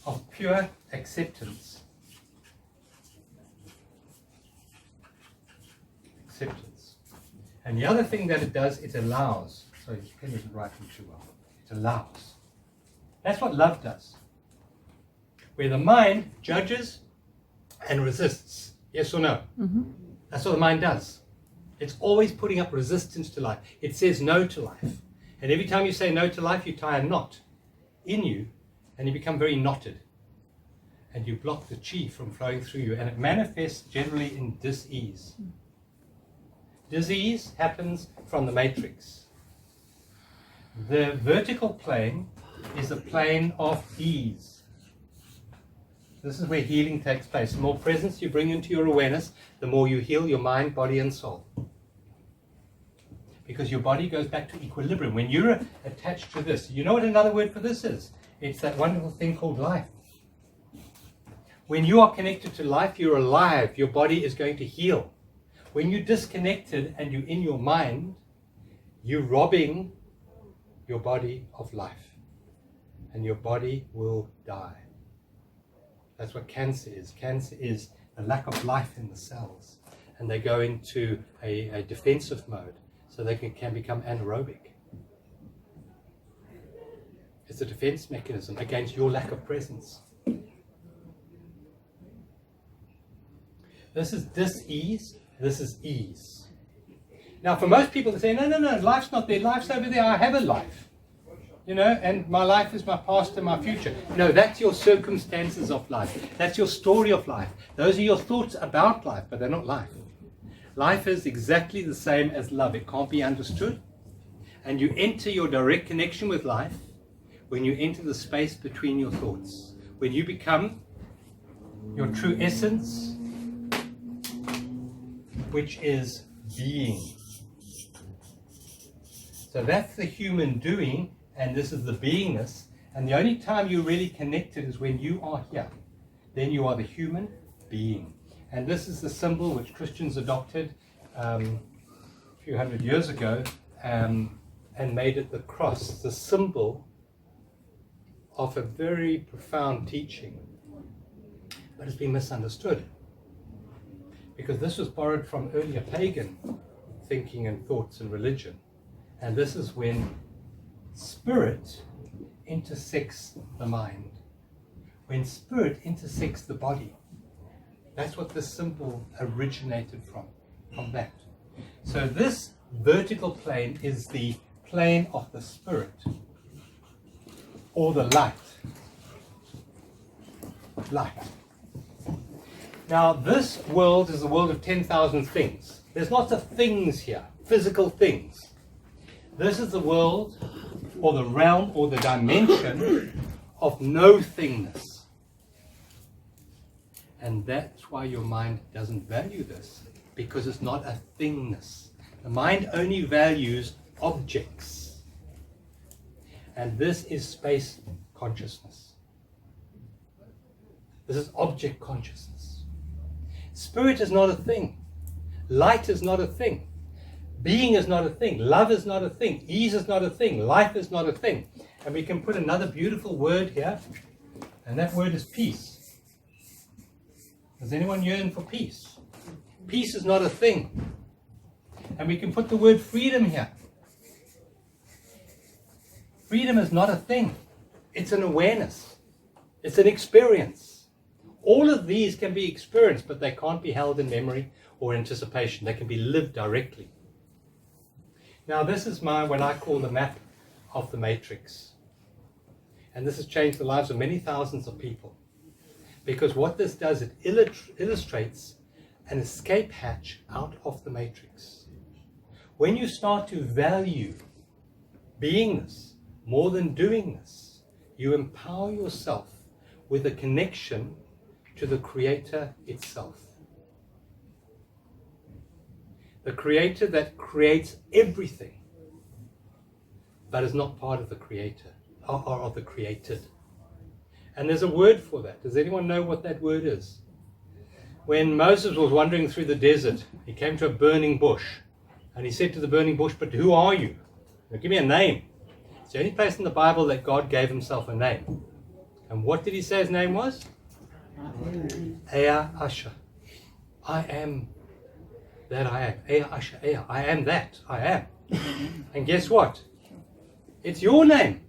of pure acceptance. Acceptance. And the other thing that it does, it allows. Sorry, this pen isn't writing too well. It allows. That's what love does. Where the mind judges and resists. Yes or no? Mm-hmm. That's what the mind does. It's always putting up resistance to life. It says no to life. And every time you say no to life, you tie a knot in you and you become very knotted. And you block the chi from flowing through you. And it manifests generally in dis-ease. Disease happens from the matrix. The vertical plane is a plane of ease. This is where healing takes place. The more presence you bring into your awareness, the more you heal your mind, body, and soul. Because your body goes back to equilibrium. When you're attached to this, you know what another word for this is? It's that wonderful thing called life. When you are connected to life, you're alive. Your body is going to heal. When you're disconnected and you're in your mind, you're robbing your body of life. And your body will die. That's what cancer is. Cancer is a lack of life in the cells. And they go into a defensive mode. So they can become anaerobic. It's a defense mechanism against your lack of presence. This is dis-ease. This is ease. Now, for most people, they say, no, life's not there. Life's over there. I have a life. You know, and my life is my past and my future. No, that's your circumstances of life. That's your story of life. Those are your thoughts about life, but they're not life. Life is exactly the same as love. It can't be understood. And you enter your direct connection with life when you enter the space between your thoughts. When you become your true essence, which is being. So that's the human doing, and this is the beingness. And the only time you're really connected is when you are here. Then you are the human being. And this is the symbol which Christians adopted a few hundred years ago and made it the cross, the symbol of a very profound teaching. But it's been misunderstood. Because this was borrowed from earlier pagan thinking and thoughts and religion. And this is when spirit intersects the mind. When spirit intersects the body. That's what this symbol originated from that. So this vertical plane is the plane of the spirit, or the light. Light. Now this world is a world of 10,000 things. There's lots of things here, physical things. This is the world, or the realm, or the dimension of no thingness. And that's why your mind doesn't value this, because it's not a thingness. The mind only values objects. And this is space consciousness. This is object consciousness. Spirit is not a thing. Light is not a thing. Being is not a thing. Love is not a thing. Ease is not a thing. Life is not a thing. And we can put another beautiful word here, and that word is peace. Does anyone yearn for peace? Peace is not a thing. And we can put the word freedom here. Freedom is not a thing. It's an awareness. It's an experience. All of these can be experienced, but they can't be held in memory or anticipation. They can be lived directly. Now this is what I call the map of the matrix. And this has changed the lives of many thousands of people. Because what this does, it illustrates an escape hatch out of the matrix. When you start to value beingness more than doingness, you empower yourself with a connection to the Creator itself. The Creator that creates everything, but is not part of the Creator, or of the created. And there's a word for that. Does anyone know what that word is? When Moses was wandering through the desert, he came to a burning bush. And he said to the burning bush, "But who are you? Now, give me a name." It's the only place in the Bible that God gave himself a name. And what did he say his name was? Ea Asher. I am that I am. Ea Asher, Ea. I am that I am. And guess what? It's your name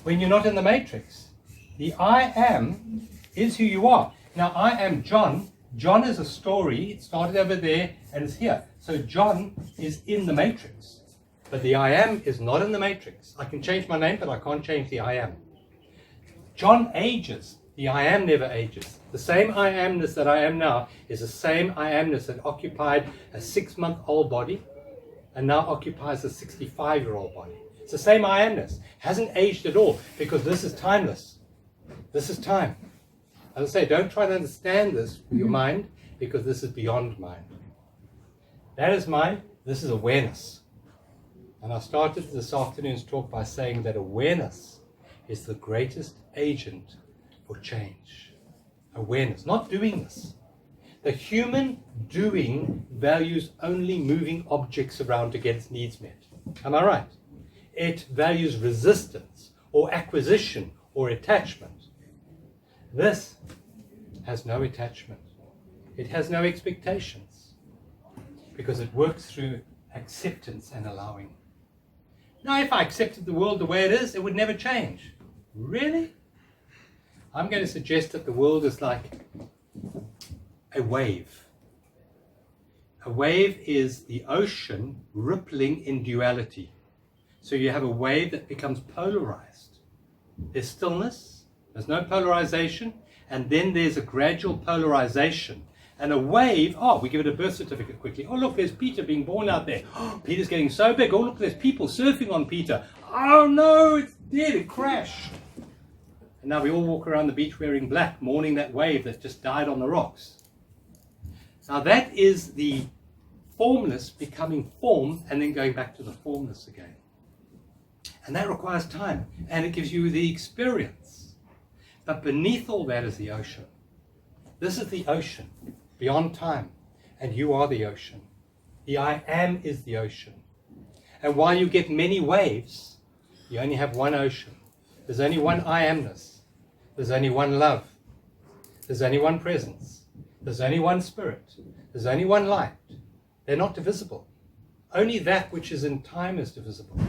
when you're not in the matrix. The I am is who you are. Now, I am John. John is a story. It started over there and it's here. So John is in the matrix. But the I am is not in the matrix. I can change my name, but I can't change the I am. John ages. The I am never ages. The same I amness that I am now is the same I amness that occupied a 6-month-old body and now occupies a 65-year-old body. It's the same I amness. Hasn't aged at all because this is timeless. This is time. As I say, don't try to understand this with your mind because this is beyond mind. That is mind. This is awareness. And I started this afternoon's talk by saying that awareness is the greatest agent for change. Awareness, not doing this. The human doing values only moving objects around to get its needs met. Am I right? It values resistance or acquisition or attachment. This has no attachment. It has no expectations because it works through acceptance and allowing. Now, if I accepted the world the way it is, it would never change. Really? I'm going to suggest that the world is like a wave. A wave is the ocean rippling in duality. So you have a wave that becomes polarized. There's stillness, there's no polarization, and then there's a gradual polarization. And a wave, we give it a birth certificate quickly. Oh, look, there's Peter being born out there. Oh, Peter's getting so big. Oh, look, there's people surfing on Peter. Oh, no, it's dead. It crashed. And now we all walk around the beach wearing black, mourning that wave that just died on the rocks. Now that is the formless becoming form and then going back to the formless again. And that requires time. And it gives you the experience. But beneath all that is the ocean. This is the ocean. Beyond time, and you are the ocean. The I am is the ocean. And while you get many waves, you only have one ocean. There's only one I amness. There's only one love. There's only one presence. There's only one spirit. There's only one light. They're not divisible. Only that which is in time is divisible.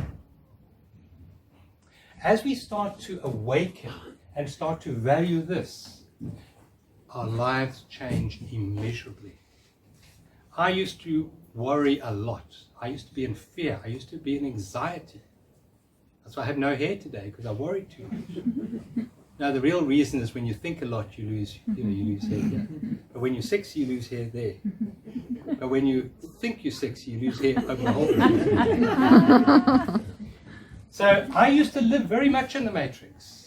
As we start to awaken and start to value this, our lives change immeasurably. I used to worry a lot. I used to be in fear. I used to be in anxiety. That's why I have no hair today, because I worry too much. Now, the real reason is when you think a lot, you lose hair here. But when you're 60, you lose hair there. But when you think you're 60, you lose hair over the whole body. So I used to live very much in the matrix.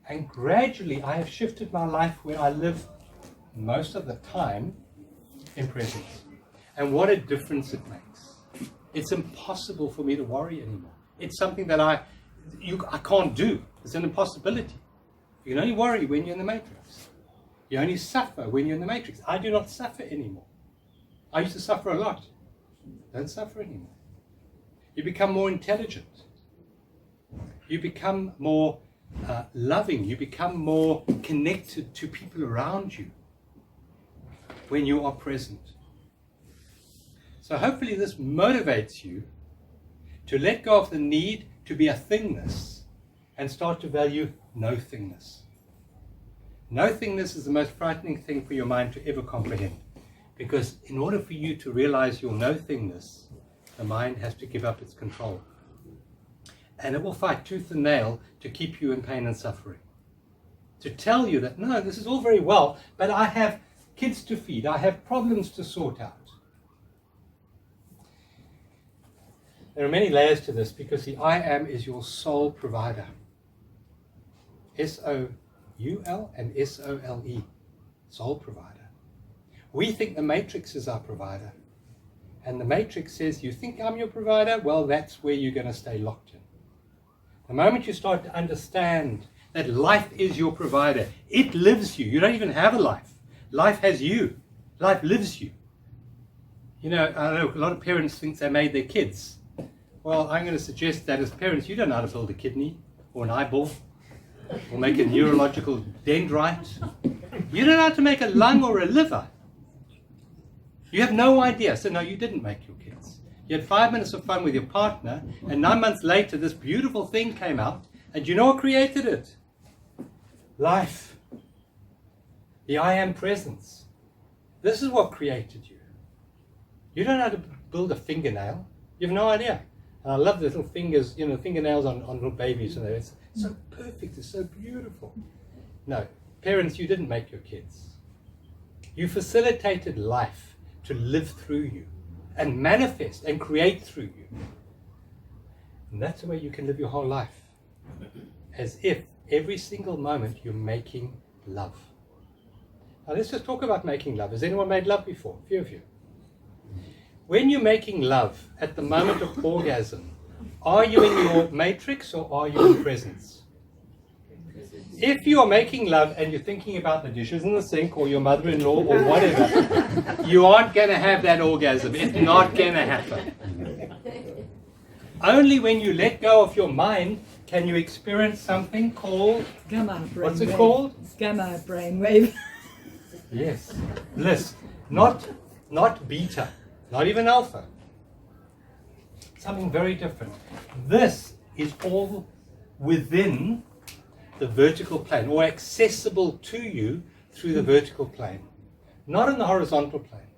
And gradually I have shifted my life where I live most of the time in presence. And what a difference it makes. It's impossible for me to worry anymore. It's something that I can't do. It's an impossibility. You can only worry when you're in the matrix. You only suffer when you're in the matrix. I do not suffer anymore. I used to suffer a lot. Don't suffer anymore. You become more intelligent. You become more loving. You become more connected to people around you when you are present. So hopefully this motivates you to let go of the need to be a thingness and start to value no-thingness. No-thingness is the most frightening thing for your mind to ever comprehend, because in order for you to realize your no-thingness, the mind has to give up its control. And it will fight tooth and nail to keep you in pain and suffering. To tell you that, no, this is all very well, but I have kids to feed, I have problems to sort out. There are many layers to this, because the I am is your sole provider. S-O-U-L and S-O-L-E, sole provider. We think the matrix is our provider. And the matrix says, you think I'm your provider? Well, that's where you're going to stay locked in. The moment you start to understand that life is your provider, it lives you. You don't even have a life. Life has you. Life lives you. You know, I know a lot of parents think they made their kids. Well, I'm going to suggest that as parents, you don't know how to build a kidney or an eyeball or make a neurological dendrite. You don't know how to make a lung or a liver. You have no idea. So no, you didn't make your kids. You had 5 minutes of fun with your partner, and 9 months later, this beautiful thing came out, and you know what created it? Life. The I am presence. This is what created you. You don't know how to build a fingernail. You have no idea. And I love the little fingers, fingernails on little babies. It's so perfect. It's so beautiful. No, parents, you didn't make your kids. You facilitated life to live through you and manifest and create through you. And that's the way you can live your whole life. As if every single moment you're making love. Now let's just talk about making love. Has anyone made love before? A few of you. When you're making love at the moment of orgasm, are you in your matrix or are you in presence? If you are making love and you're thinking about the dishes in the sink or your mother-in-law or whatever, you aren't going to have that orgasm. It's not going to happen. Only when you let go of your mind can you experience something called... Gamma brainwave. What's it called? Gamma brainwave. Yes. Bliss. Not beta. Not even alpha. Something very different. This is all within the vertical plane, or accessible to you through the vertical plane, not in the horizontal plane.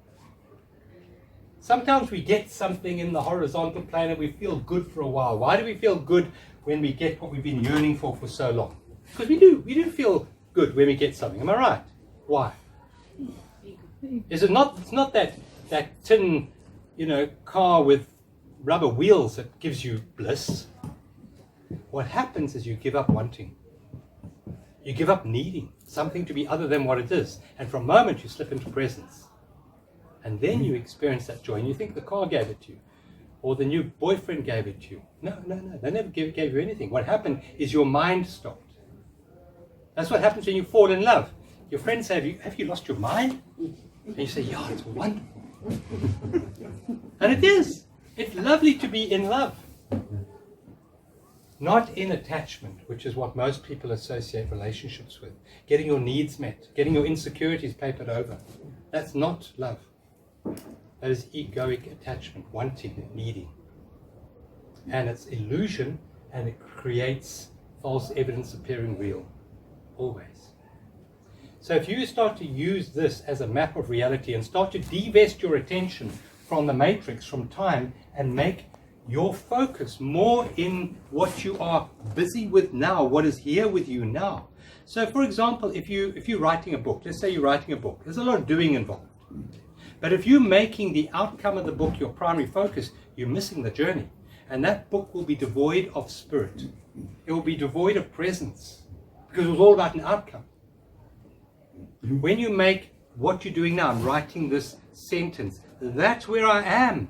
Sometimes we get something in the horizontal plane and we feel good for a while. Why do we feel good when we get what we've been yearning for so long? Because we do feel good when we get something. Am I right? Why? Is it not? It's not that tin, car with rubber wheels that gives you bliss. What happens is you give up wanting. You give up needing something to be other than what it is. And for a moment you slip into presence. And then you experience that joy. And you think the car gave it to you. Or the new boyfriend gave it to you. No. They never gave you anything. What happened is your mind stopped. That's what happens when you fall in love. Your friends say, have you lost your mind? And you say, yeah, it's wonderful. And it is. It's lovely to be in love. Not in attachment, which is what most people associate relationships with. Getting your needs met, getting your insecurities papered over. That's not love. That is egoic attachment, wanting, needing. And it's illusion, and it creates false evidence appearing real. Always. So if you start to use this as a map of reality and start to divest your attention from the matrix, from time, and make your focus more in what you are busy with now, what is here with you now. So for example, if you're writing a book, let's say you're writing a book, there's a lot of doing involved. But if you're making the outcome of the book your primary focus, you're missing the journey. And that book will be devoid of spirit. It will be devoid of presence. Because it was all about an outcome. When you make what you're doing now, I'm writing this sentence, that's where I am.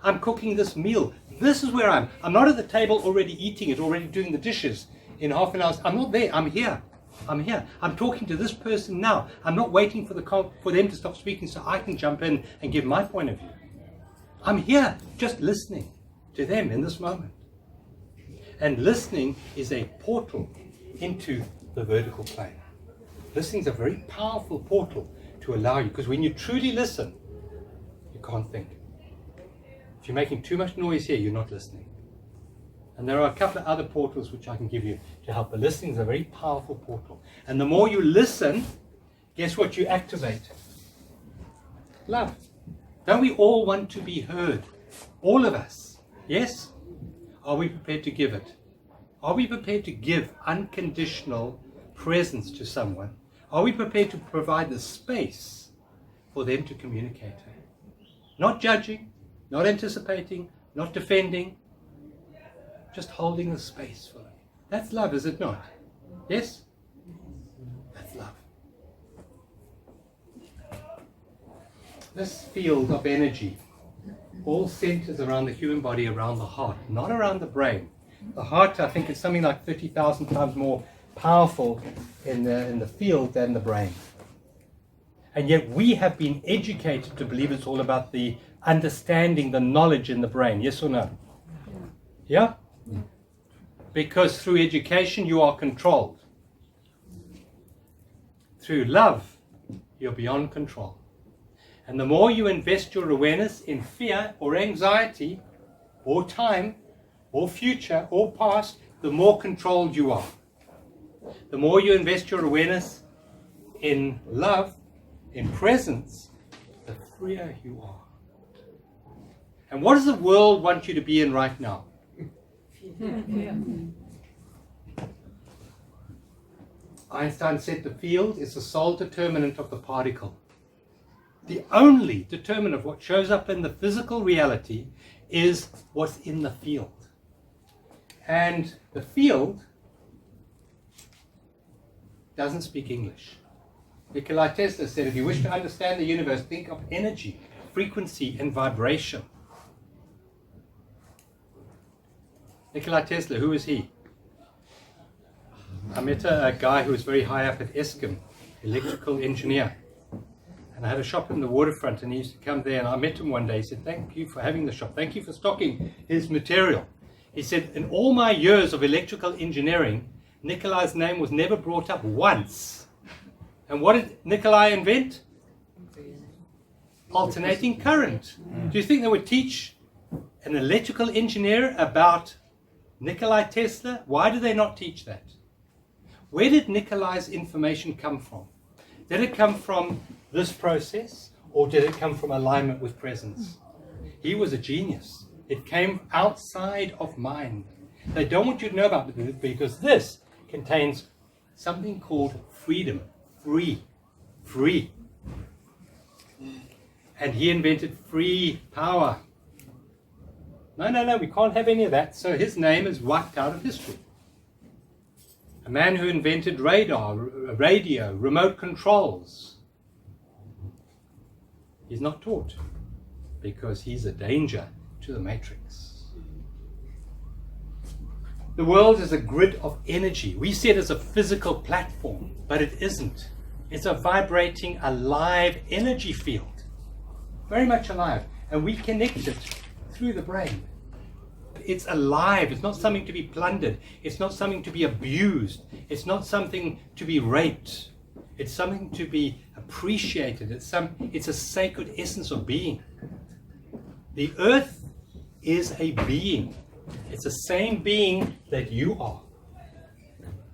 I'm cooking this meal. This is where I am. I'm not at the table already eating it, already doing the dishes in half an hour. I'm not there. I'm here. I'm talking to this person now. I'm not waiting for them to stop speaking so I can jump in and give my point of view. I'm here, just listening to them in this moment. And listening is a portal into the vertical plane. Listening is a very powerful portal to allow you, because when you truly listen, you can't think. If you're making too much noise here, you're not listening. And there are a couple of other portals which I can give you to help. But listening is a very powerful portal. And the more you listen, guess what you activate? Love. Don't we all want to be heard? All of us. Yes? Are we prepared to give it? Are we prepared to give unconditional presence to someone? Are we prepared to provide the space for them to communicate? Not judging, not anticipating, not defending, just holding the space for them. That's love, is it not? Yes? That's love. This field of energy all centers around the human body, around the heart, not around the brain. The heart, I think, is something like 30,000 times more powerful in the field than the brain. And yet we have been educated to believe it's all about the understanding, the knowledge in the brain. Yes or no? Yeah? Because through education you are controlled. Through love, you're beyond control. And the more you invest your awareness in fear or anxiety or time or future or past, the more controlled you are. The more you invest your awareness in love, in presence, the freer you are. And what does the world want you to be in right now? Einstein said the field is the sole determinant of the particle. The only determinant of what shows up in the physical reality is what's in the field. And the field doesn't speak English. Nikola Tesla said, if you wish to understand the universe, think of energy, frequency, and vibration. Nikola Tesla, who is he? I met a guy who was very high up at Eskom, electrical engineer. And I had a shop in the waterfront, and he used to come there, and I met him one day. He said, thank you for having the shop. Thank you for stocking his material. He said, in all my years of electrical engineering, Nikola's name was never brought up once. And what did Nikola invent? Alternating current. Do you think they would teach an electrical engineer about Nikola Tesla? Why do they not teach that? Where did Nikola's information come from? Did it come from this process, or did it come from alignment with presence? He was a genius. It came outside of mind. They don't want you to know about it because this contains something called freedom. Free. And he invented free power. No, we can't have any of that. So his name is wiped out of history. A man who invented radar, radio, remote controls. He's not taught because he's a danger to the matrix. The world is a grid of energy. We see it as a physical platform, but it isn't. It's a vibrating, alive energy field. Very much alive. And we connect it through the brain. It's alive. It's not something to be plundered. It's not something to be abused. It's not something to be raped. It's something to be appreciated. It's a sacred essence of being. The earth is a being. It's the same being that you are.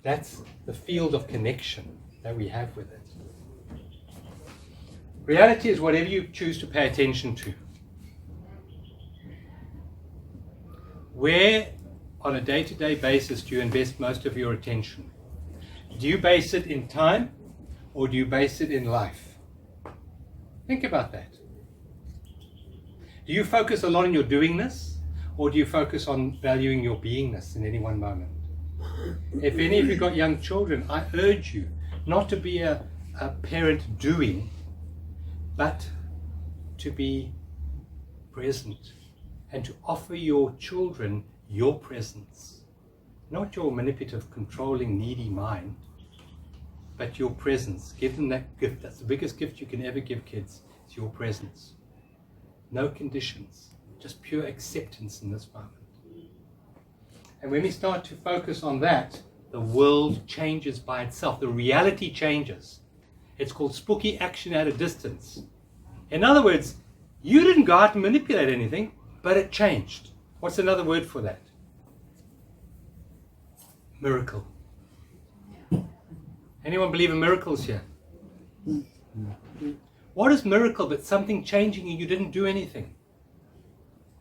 That's the field of connection that we have with it. Reality is whatever you choose to pay attention to. Where, on a day-to-day basis, do you invest most of your attention? Do you base it in time, or do you base it in life? Think about that. Do you focus a lot on your doingness, or do you focus on valuing your beingness in any one moment? If any of you got young children, I urge you not to be a parent doing, but to be present and to offer your children your presence. Not your manipulative, controlling, needy mind, but your presence. Give them that gift. That's the biggest gift you can ever give kids. It's your presence. No conditions, just pure acceptance in this moment. And when we start to focus on that, the world changes by itself. The reality changes. It's called spooky action at a distance. In other words, you didn't go out and manipulate anything, but it changed. What's another word for that? Miracle. Anyone believe in miracles here? What is miracle but something changing and you didn't do anything?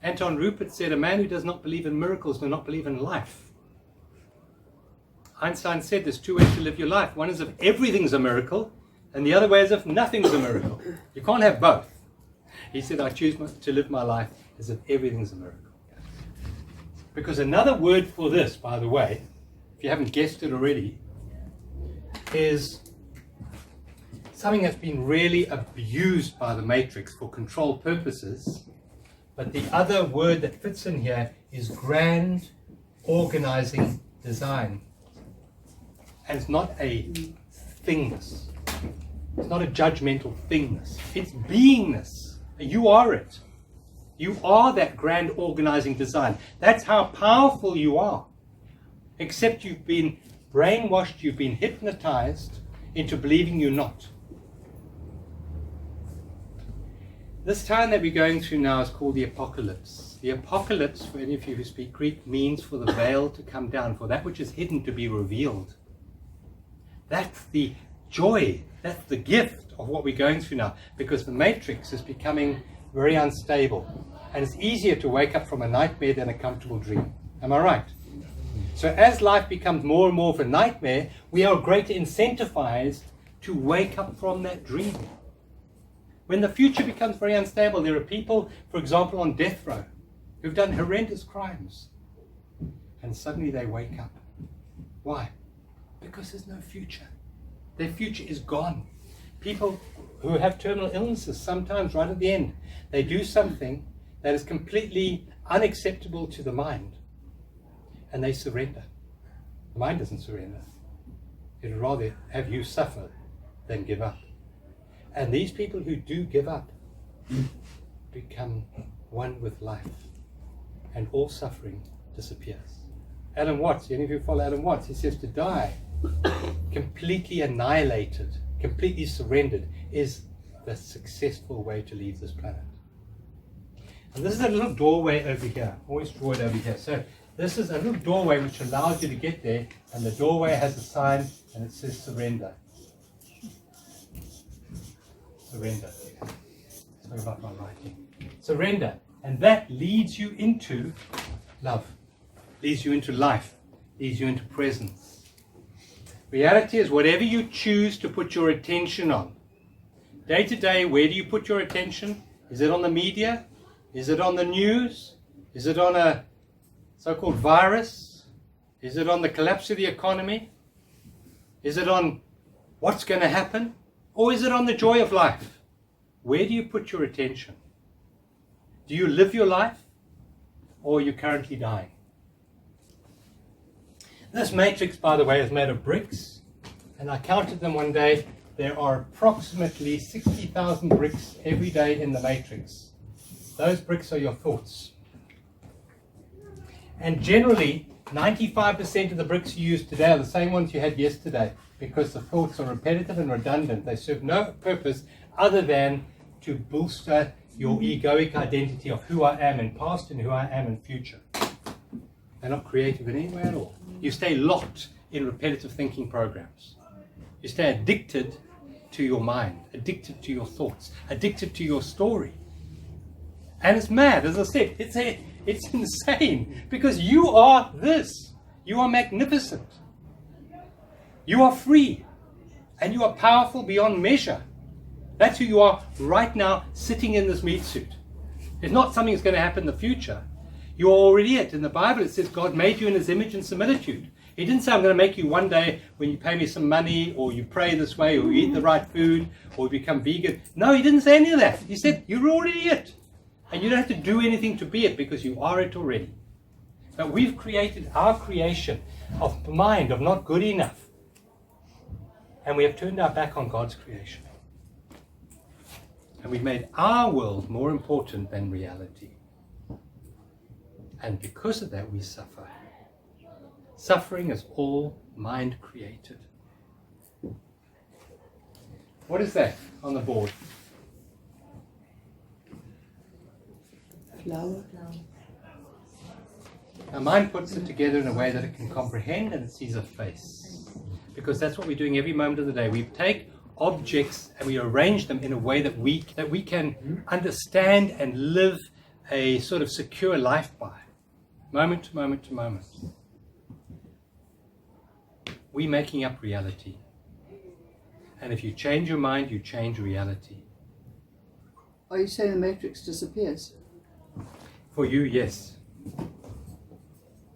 Anton Rupert said, a man who does not believe in miracles does not believe in life. Einstein said there's two ways to live your life. One is if everything's a miracle, and the other way is if nothing's a miracle. You can't have both. He said, I choose to live my life as if everything's a miracle. Because another word for this, by the way, if you haven't guessed it already, is something that's been really abused by the matrix for control purposes. But the other word that fits in here is grand organizing design. And it's not a thingness. It's not a judgmental thingness. It's beingness. You are it. You are that grand organizing design. That's how powerful you are. Except you've been brainwashed, you've been hypnotized into believing you're not. This time that we're going through now is called the apocalypse. The apocalypse, for any of you who speak Greek, means for the veil to come down, for that which is hidden to be revealed. That's the joy, that's the gift of what we're going through now, because the matrix is becoming very unstable, and it's easier to wake up from a nightmare than a comfortable dream. Am I right? So as life becomes more and more of a nightmare, we are greatly incentivized to wake up from that dream. When the future becomes very unstable, there are people, for example, on death row, who've done horrendous crimes, and suddenly they wake up. Why? Because there's no future. Their future is gone. People who have terminal illnesses, sometimes right at the end, they do something that is completely unacceptable to the mind, and they surrender. The mind doesn't surrender. It would rather have you suffer than give up. And these people who do give up become one with life, and all suffering disappears. Alan Watts, any of you follow Alan Watts? He says to die completely annihilated, completely surrendered, is the successful way to leave this planet. And this is a little doorway over here. Always draw it over here. So this is a little doorway which allows you to get there, and the doorway has a sign and it says surrender. Surrender. Sorry about my writing. Surrender. And that leads you into love, leads you into life, leads you into presence. Reality is whatever you choose to put your attention on. Day to day, where do you put your attention? Is it on the media? Is it on the news? Is it on a so-called virus? Is it on the collapse of the economy? Is it on what's going to happen? Or is it on the joy of life? Where do you put your attention? Do you live your life, or are you currently dying? This matrix, by the way, is made of bricks, and I counted them one day. There are approximately 60,000 bricks every day in the matrix. Those bricks are your thoughts. And generally, 95% of the bricks you use today are the same ones you had yesterday, because the thoughts are repetitive and redundant. They serve no purpose other than to bolster your egoic identity of who I am in past and who I am in future. They're not creative in any way at all. You stay locked in repetitive thinking programs. You stay addicted to your mind, addicted to your thoughts, addicted to your story. And it's mad, as I said, it's insane, because you are this. You are magnificent. You are free, and you are powerful beyond measure. That's who you are right now, sitting in this meat suit. It's not something that's going to happen in the future. You are already it. In the Bible it says God made you in his image and similitude. He didn't say I'm going to make you one day when you pay me some money, or you pray this way, or you eat the right food, or you become vegan. No, he didn't say any of that. He said you're already it. And you don't have to do anything to be it, because you are it already. But we've created our creation of mind of not good enough. And we have turned our back on God's creation. And we've made our world more important than reality. And because of that, we suffer. Suffering is all mind created. What is that on the board? Flower. Our mind puts it together in a way that it can comprehend, and it sees a face. Because that's what we're doing every moment of the day. We take objects and we arrange them in a way that we can understand and live a sort of secure life by, moment to moment to moment. We're making up reality. And if you change your mind, you change reality. Are you saying the matrix disappears? For you, yes.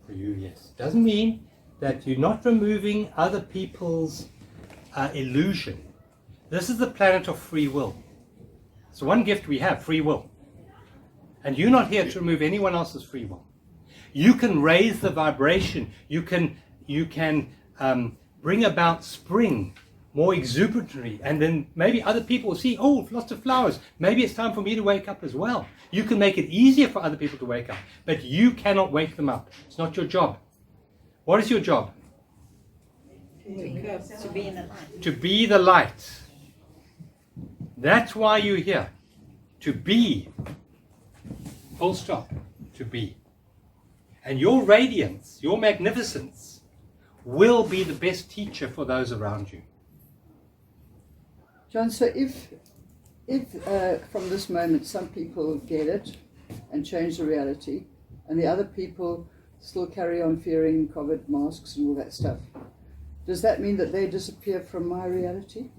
For you, yes. Doesn't mean that you're not removing other people's illusion. This is the planet of free will. So one gift we have, free will. And you're not here to remove anyone else's free will. You can raise the vibration. You can bring about spring more exuberantly, and then maybe other people will see, oh, lots of flowers, maybe it's time for me to wake up as well. You can make it easier for other people to wake up, but you cannot wake them up. It's not your job. What is your job? To be in the light. To be the light. That's why you're here. To be. Full stop. To be. And your radiance, your magnificence, will be the best teacher for those around you. John, so if from this moment some people get it and change the reality, and the other people still carry on fearing COVID masks and all that stuff, does that mean that they disappear from my reality?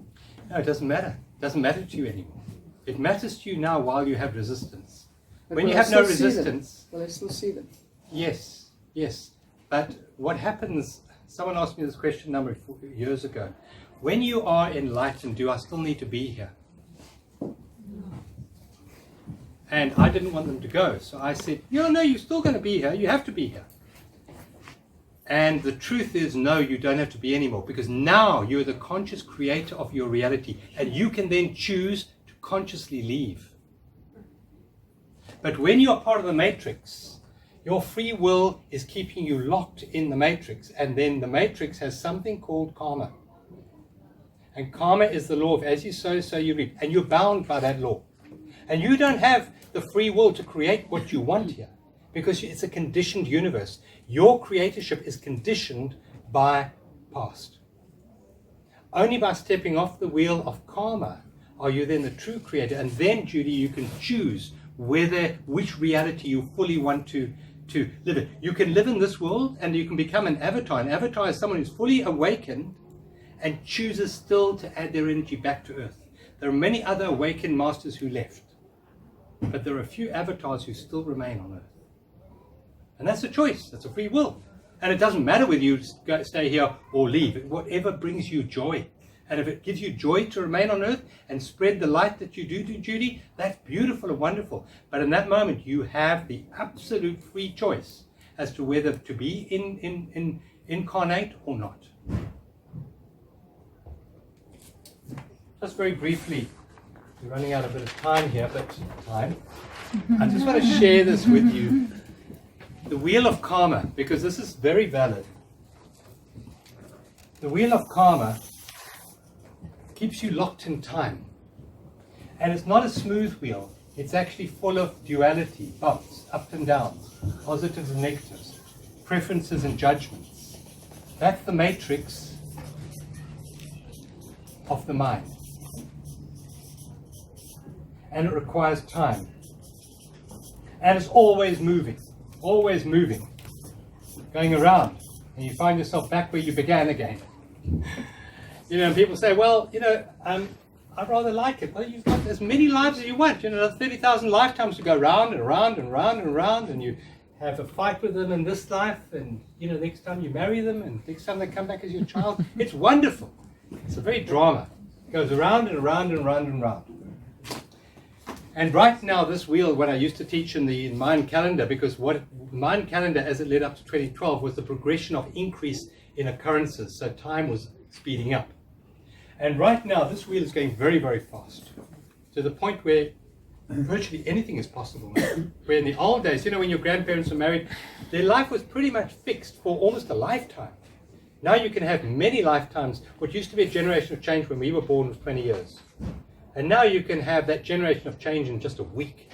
No, it doesn't matter. It doesn't matter to you anymore. It matters to you now while you have resistance. But When will you I have no still see them? resistance, Will I still see them? yes, yes. But what happens, someone asked me this question a number of years ago. When you are enlightened, do I still need to be here? And I didn't want them to go. So I said, no, you're still going to be here. You have to be here. And the truth is, no, you don't have to be anymore, because now you're the conscious creator of your reality, and you can then choose to consciously leave. But when you're part of the matrix, your free will is keeping you locked in the matrix, and then the matrix has something called karma. And karma is the law of as you sow, so you reap, and you're bound by that law. And you don't have the free will to create what you want here, because it's a conditioned universe. Your creatorship is conditioned by past. Only by stepping off the wheel of karma are you then the true creator. And then, Judy, you can choose which reality you fully want to live in. You can live in this world, and you can become an avatar. An avatar is someone who's fully awakened and chooses still to add their energy back to earth. There are many other awakened masters who left, but there are a few avatars who still remain on earth. And that's a choice. That's a free will. And it doesn't matter whether you stay here or leave. Whatever brings you joy. And if it gives you joy to remain on earth and spread the light that you do, Judy, that's beautiful and wonderful. But in that moment, you have the absolute free choice as to whether to be incarnate or not. Just very briefly, we're running out a bit of time here, but I just want to share this with you. The wheel of karma, because this is very valid. The wheel of karma keeps you locked in time. And it's not a smooth wheel. It's actually full of duality, bumps, up and downs, positives and negatives, preferences and judgments. That's the matrix of the mind. And it requires time. And it's always moving, going around. And you find yourself back where you began again. And people say, well, I'd rather like it. Well, you've got as many lives as you want. 30,000 lifetimes to go round and around and round and round, and you have a fight with them in this life, and next time you marry them, and next time they come back as your child. It's wonderful. It's a very drama. It goes around and around and round and round. And right now, this wheel, what I used to teach in the Mayan calendar, because what Mayan calendar, as it led up to 2012, was the progression of increase in occurrences. So time was speeding up. And right now, this wheel is going very, very fast, to the point where virtually anything is possible now. Where in the old days, when your grandparents were married, their life was pretty much fixed for almost a lifetime. Now you can have many lifetimes. What used to be a generation of change when we were born was 20 years. And now you can have that generation of change in just a week.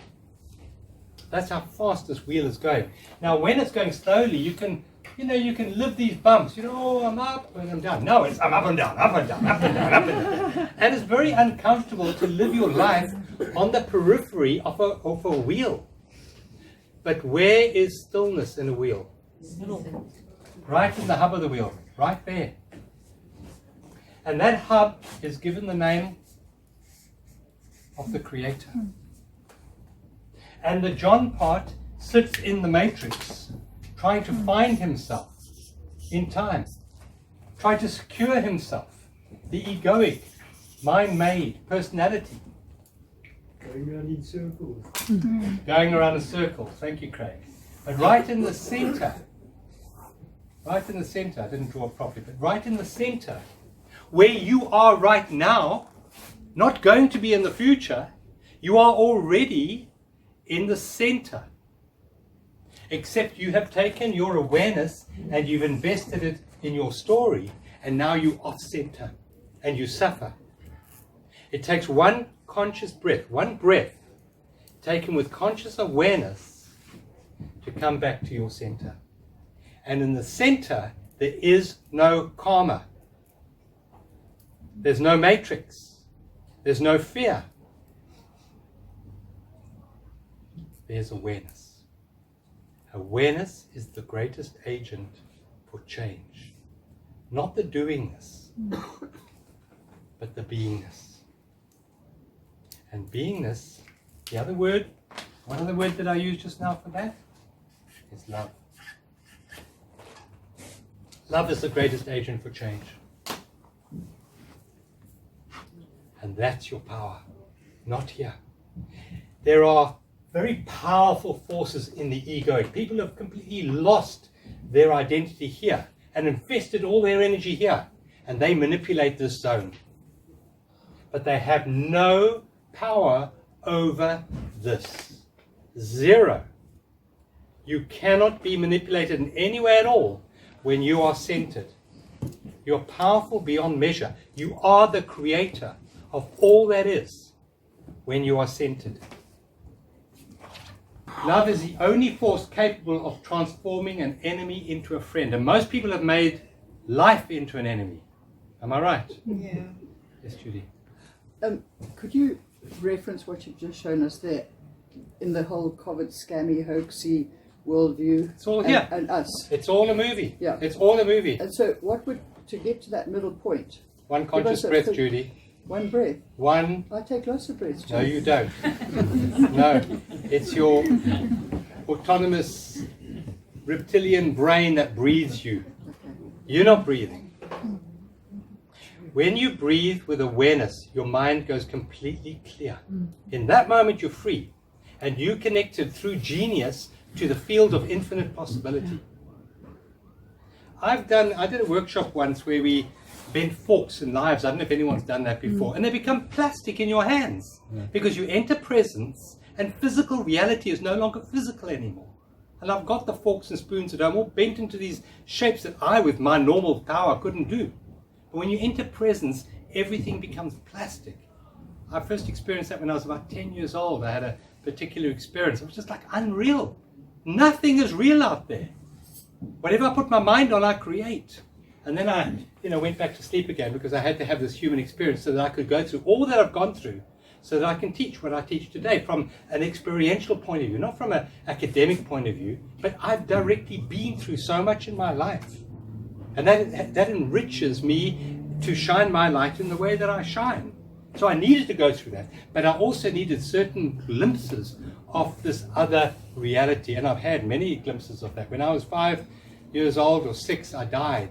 That's how fast this wheel is going. Now, when it's going slowly, you can live these bumps. I'm up and I'm down. No, I'm up and down, up and down, up and down, up and down. And it's very uncomfortable to live your life on the periphery of a wheel. But where is stillness in a wheel? Right in the hub of the wheel, right there. And that hub is given the name of the Creator. And the John part sits in the matrix, trying to find himself in time, trying to secure himself, the egoic, mind-made personality. Going around in circles. Going around in circles, thank you, Craig. But right in the center, I didn't draw it properly, but right in the center, where you are right now, not going to be in the future. You are already in the center. Except you have taken your awareness and you've invested it in your story, and now you off center and you suffer. It takes one conscious breath, one breath taken with conscious awareness to come back to your center. And in the center, there is no karma. There's no matrix. There's no fear. There's awareness. Awareness is the greatest agent for change. Not the doingness, but the beingness. And beingness, the other word, one other word that I used just now for that, is love. Love is the greatest agent for change. And that's your power, not here. There are very powerful forces in the egoic. People have completely lost their identity here and invested all their energy here, and they manipulate this zone. But they have no power over this. Zero. You cannot be manipulated in any way at all when you are centered. You're powerful beyond measure. You are the creator of all that is when you are centered. Love is the only force capable of transforming an enemy into a friend. And most people have made life into an enemy. Am I right? Yeah. Yes, Judy. Could you reference what you've just shown us there in the whole COVID scammy, hoaxy worldview? It's all here. And us. It's all a movie. Yeah. It's all a movie. And so what would, to get to that middle point, One conscious us a breath, fig- Judy. one breath. One. I take lots of breaths too. No, you don't. No. It's your autonomous reptilian brain that breathes you. Okay. You're not breathing. When you breathe with awareness, your mind goes completely clear. In that moment, you're free. And you connected through genius to the field of infinite possibility. I did a workshop once where we bent forks and knives. I don't know if anyone's done that before. And they become plastic in your hands. Because you enter presence and physical reality is no longer physical anymore. And I've got the forks and spoons at home all bent into these shapes that I, with my normal power, couldn't do. But when you enter presence, everything becomes plastic. I first experienced that when I was about 10 years old. I had a particular experience. It was just like unreal. Nothing is real out there. Whatever I put my mind on, I create. And then I went back to sleep again because I had to have this human experience so that I could go through all that I've gone through so that I can teach what I teach today from an experiential point of view, not from an academic point of view, but I've directly been through so much in my life. And that enriches me to shine my light in the way that I shine. So I needed to go through that. But I also needed certain glimpses of this other reality. And I've had many glimpses of that. When I was 5 years old or 6, I died.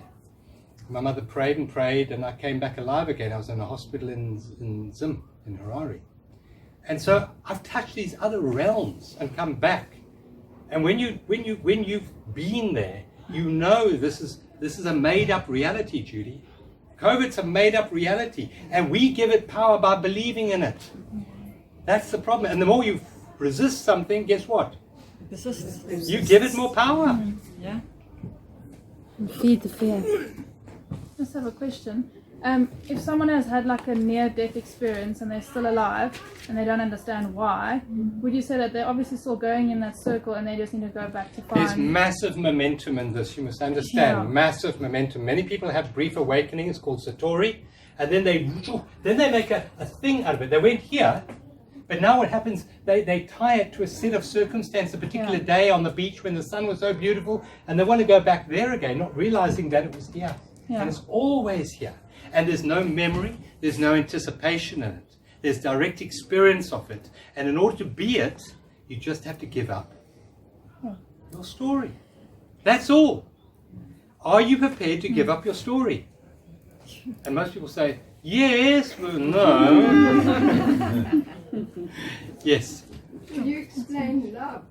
My mother prayed and prayed, and I came back alive again. I was in a hospital in Zim, in Harare. And so I've touched these other realms and come back. And when you've been there, you know this is a made-up reality, Judy. COVID's a made-up reality, and we give it power by believing in it. That's the problem. And the more you resist something, guess what? Resistance. You give it more power. Yeah. Feed the fear. I just have a question. If someone has had like a near-death experience and they're still alive and they don't understand why, would you say that they're obviously still going in that circle and they just need to go back to There's find... massive momentum in this. You must understand. Yeah. Massive momentum. Many people have brief awakening. It's called Satori. And then they make a thing out of it. They went here, but now what happens, they tie it to a set of circumstance, a particular day on the beach when the sun was so beautiful, and they want to go back there again, not realizing that it was here. Yeah. And it's always here. And there's no memory, there's no anticipation in it. There's direct experience of it. And in order to be it, you just have to give up your story. That's all. Are you prepared to give up your story? And most people say, yes, well, no. Yes. Could you explain love?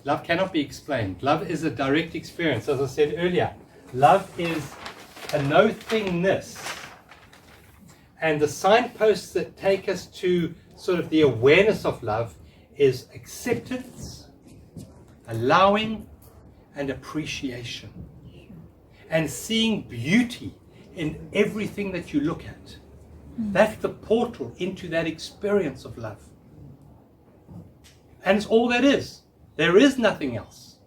Love cannot be explained. Love is a direct experience. As I said earlier, love is a no-thingness And the signposts that take us to sort of the awareness of love is acceptance, allowing, and appreciation. And seeing beauty in everything that you look at. That's the portal into that experience of love. And it's all that is. There is nothing else.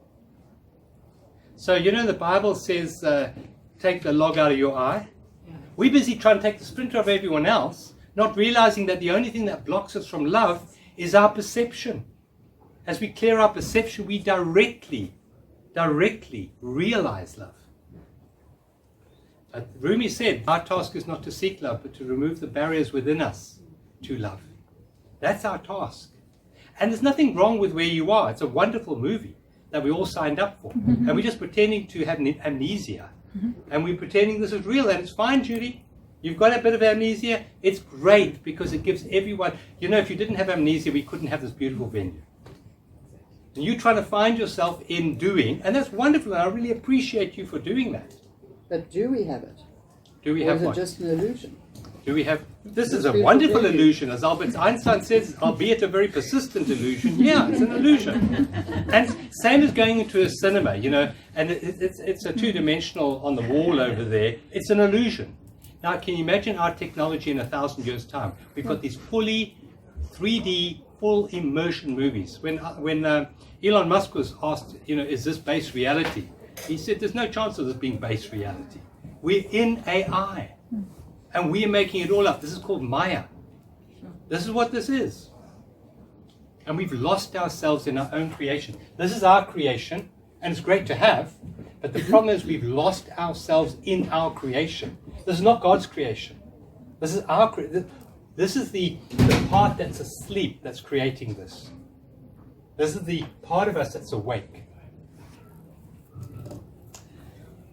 So, you know, the Bible says, take the log out of your eye. We're busy trying to take the splinter of everyone else, not realizing that the only thing that blocks us from love is our perception. As we clear our perception, we directly realize love. Rumi said, our task is not to seek love, but to remove the barriers within us to love. That's our task. And there's nothing wrong with where you are. It's a wonderful movie that we all signed up for. And we're just pretending to have amnesia. And we're pretending this is real, and it's fine, Judy. You've got a bit of amnesia. It's great because it gives everyone, you know, if you didn't have amnesia, we couldn't have this beautiful venue. And you're trying to find yourself in doing, and that's wonderful, and I really appreciate you for doing that. But do we have it? Do we Or have is it one? just an illusion? Do we have? This is a beautiful wonderful venue. illusion, as Albert Einstein says, albeit a very persistent illusion. Yeah, it's an illusion. And same as going into a cinema, you know, and it's a two-dimensional on the wall over there. It's an illusion. Now, can you imagine our technology in 1,000 years' time? We've got these fully 3D, full immersion movies. When Elon Musk was asked, you know, is this base reality? He said, there's no chance of this being base reality. We're in AI. And we are making it all up. This is called Maya. This is what this is. And we've lost ourselves in our own creation. This is our creation, and it's great to have, but the problem is we've lost ourselves in our creation. This is not God's creation. This is our creation. This is the part that's asleep that's creating this. This is the part of us that's awake.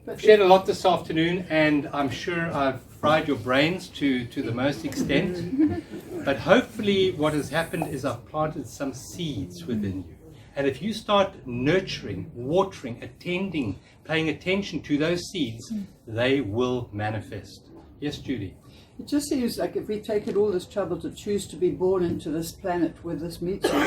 I've shared a lot this afternoon, and I'm sure I've fried your brains to the most extent. But hopefully what has happened is I've planted some seeds within you. And if you start nurturing, watering, attending, paying attention to those seeds, they will manifest. Yes, Judy? It just seems like if we take it all this trouble to choose to be born into this planet where this meets you,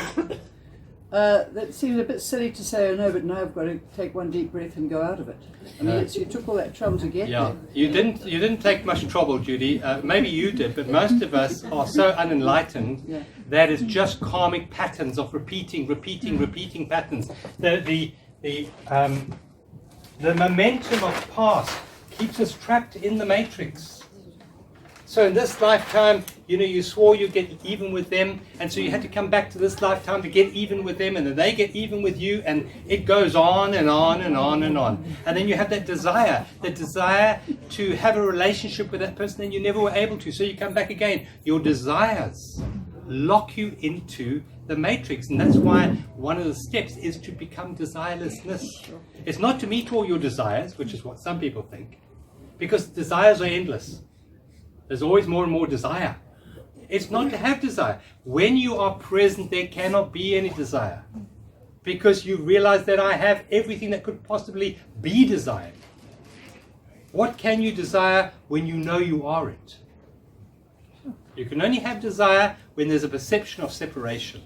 that seems a bit silly to say, oh no, but now I've got to take one deep breath and go out of it. I mean, you took all that trouble to get Yeah, there. you didn't take much trouble, Judy. Maybe you did, but most of us are so unenlightened that it's just karmic patterns of repeating patterns. The momentum of past keeps us trapped in the matrix. So in this lifetime, you know, you swore you'd get even with them, and so you had to come back to this lifetime to get even with them, and then they get even with you, and it goes on and on and on and on. And then you have that desire to have a relationship with that person, and you never were able to, so you come back again. Your desires lock you into the matrix, and that's why one of the steps is to become desirelessness. It's not to meet all your desires, which is what some people think, because desires are endless. There's always more and more desire. It's not to have desire. When you are present, there cannot be any desire, because you realize that I have everything that could possibly be desired. What can you desire when you know you are it? You can only have desire when there's a perception of separation.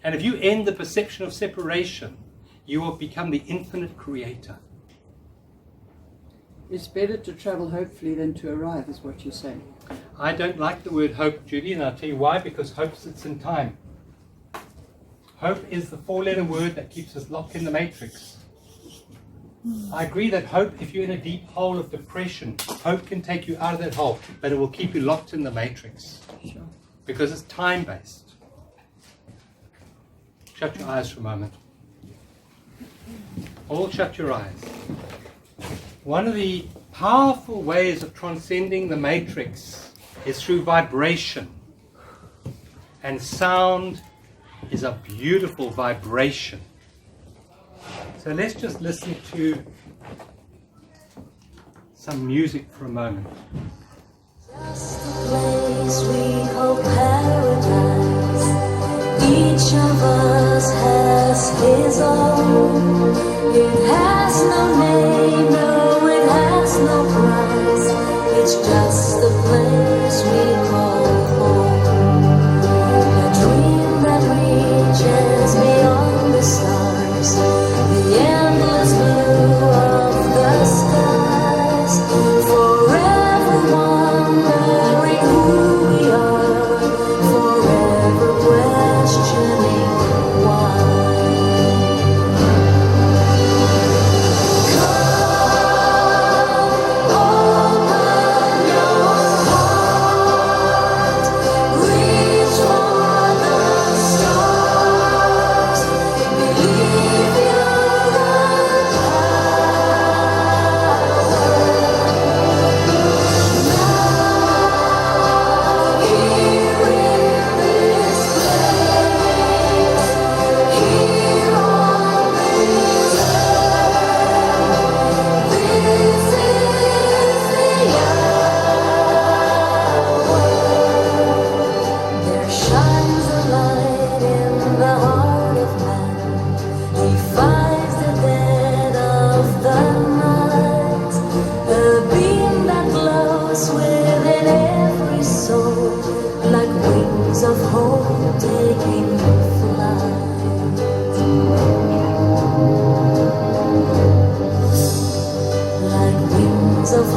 And if you end the perception of separation, you will become the infinite creator. It's better to travel hopefully than to arrive, is what you're saying. I don't like the word hope, Judy, and I'll tell you why, because hope sits in time. Hope is the four-letter word that keeps us locked in the matrix. I agree that hope, if you're in a deep hole of depression, hope can take you out of that hole, but it will keep you locked in the matrix. Because it's time-based. Shut your eyes for a moment. All shut your eyes. One of the powerful ways of transcending the matrix is through vibration. And sound is a beautiful vibration. So let's just listen to some music for a moment. Just a place we call paradise. Each of us has his own. It has no name, no, it has no price. It's just a place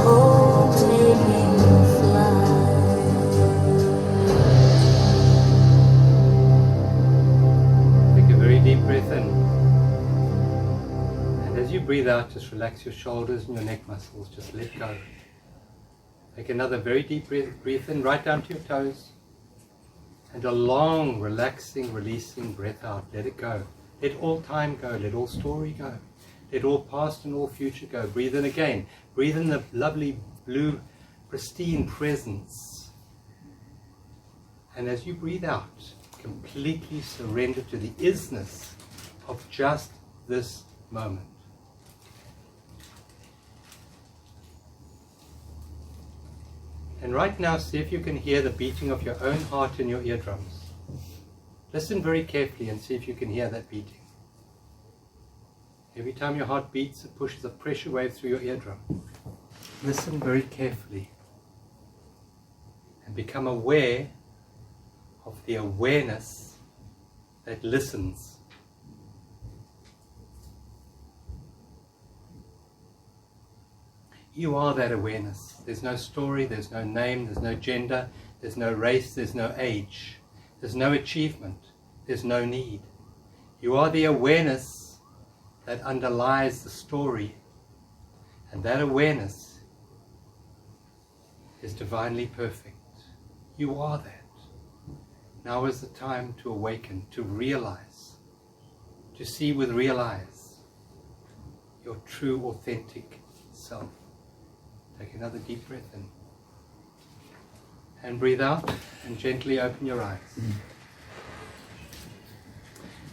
hope taking flight. Take a very deep breath in. And as you breathe out, just relax your shoulders and your neck muscles. Just let go. Take another very deep breath in, right down to your toes. And a long, relaxing, releasing breath out. Let it go. Let all time go. Let all story go. Let all past and all future go. Breathe in again. Breathe in the lovely, blue, pristine presence. And as you breathe out, completely surrender to the isness of just this moment. And right now, see if you can hear the beating of your own heart in your eardrums. Listen very carefully and see if you can hear that beating. Every time your heart beats, it pushes a pressure wave through your eardrum. Listen very carefully and become aware of the awareness that listens. You are that awareness. There's no story, there's no name, there's no gender, there's no race, there's no age, there's no achievement, there's no need. You are the awareness that underlies the story, and that awareness is divinely perfect. You are that. Now is the time to awaken, to realize, to see with real eyes your true, authentic self. Take another deep breath in. And breathe out and gently open your eyes.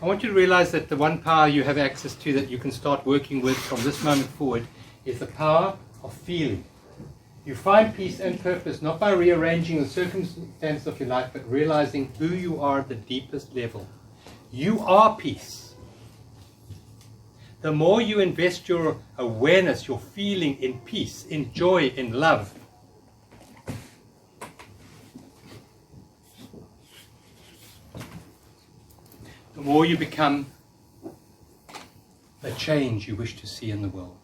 I want you to realize that the one power you have access to that you can start working with from this moment forward is the power of feeling. You find peace and purpose not by rearranging the circumstances of your life, but realizing who you are at the deepest level. You are peace. The more you invest your awareness, your feeling in peace, in joy, in love, the more you become the change you wish to see in the world.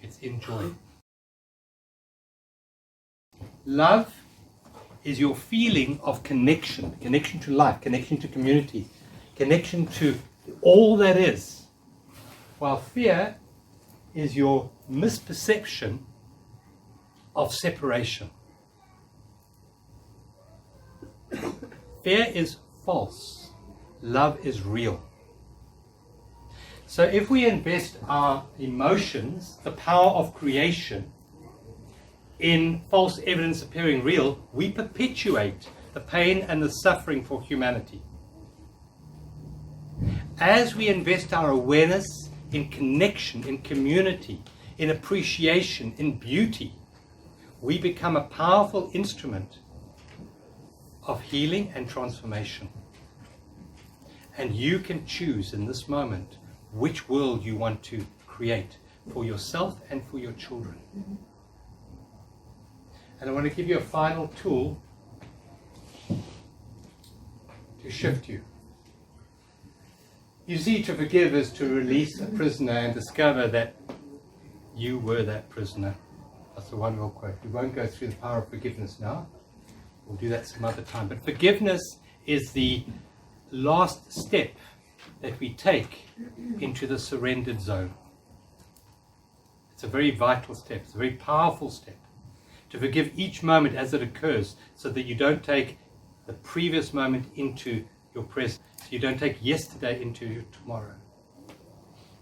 It's in joy. Love is your feeling of connection, connection to life, connection to community, connection to all that is, while fear is your misperception of separation. Fear is false. Love is real. So if we invest our emotions, the power of creation, in false evidence appearing real, we perpetuate the pain and the suffering for humanity. As we invest our awareness in connection, in community, in appreciation, in beauty, we become a powerful instrument of healing and transformation. And you can choose in this moment which world you want to create for yourself and for your children. And I want to give you a final tool to shift you. You see, to forgive is to release a prisoner and discover that you were that prisoner. That's a wonderful quote. We won't go through the power of forgiveness now. We'll do that some other time. But forgiveness is the last step that we take into the surrendered zone. It's a very vital step. It's a very powerful step. To forgive each moment as it occurs so that you don't take the previous moment into your present. So you don't take yesterday into your tomorrow.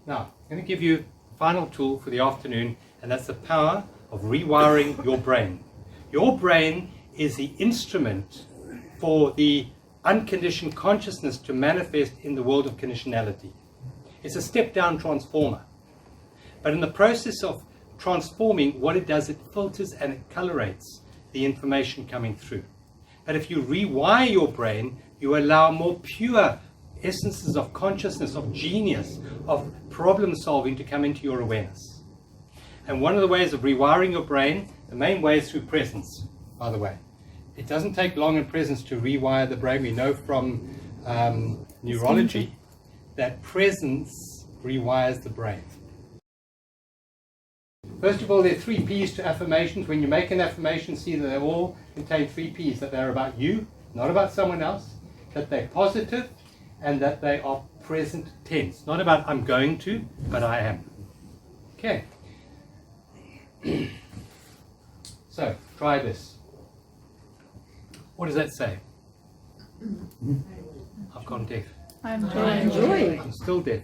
Now, I'm going to give you a final tool for the afternoon, and that's the power of rewiring your brain. Your brain is the instrument for the unconditioned consciousness to manifest in the world of conditionality. It's a step-down transformer. But in the process of transforming, what it does, it filters and it colorates the information coming through. But if you rewire your brain, you allow more pure essences of consciousness, of genius, of problem solving to come into your awareness. And one of the ways of rewiring your brain, the main way is through presence, by the way. It doesn't take long in presence to rewire the brain. We know from neurology that presence rewires the brain. First of all, there are 3 P's to affirmations. When you make an affirmation, see that they all contain 3 P's, that they're about you, not about someone else, that they're positive, and that they are present tense. Not about I'm going to, but I am. Okay. So, try this. What does that say? I've gone deaf. I'm Joy. I'm still deaf.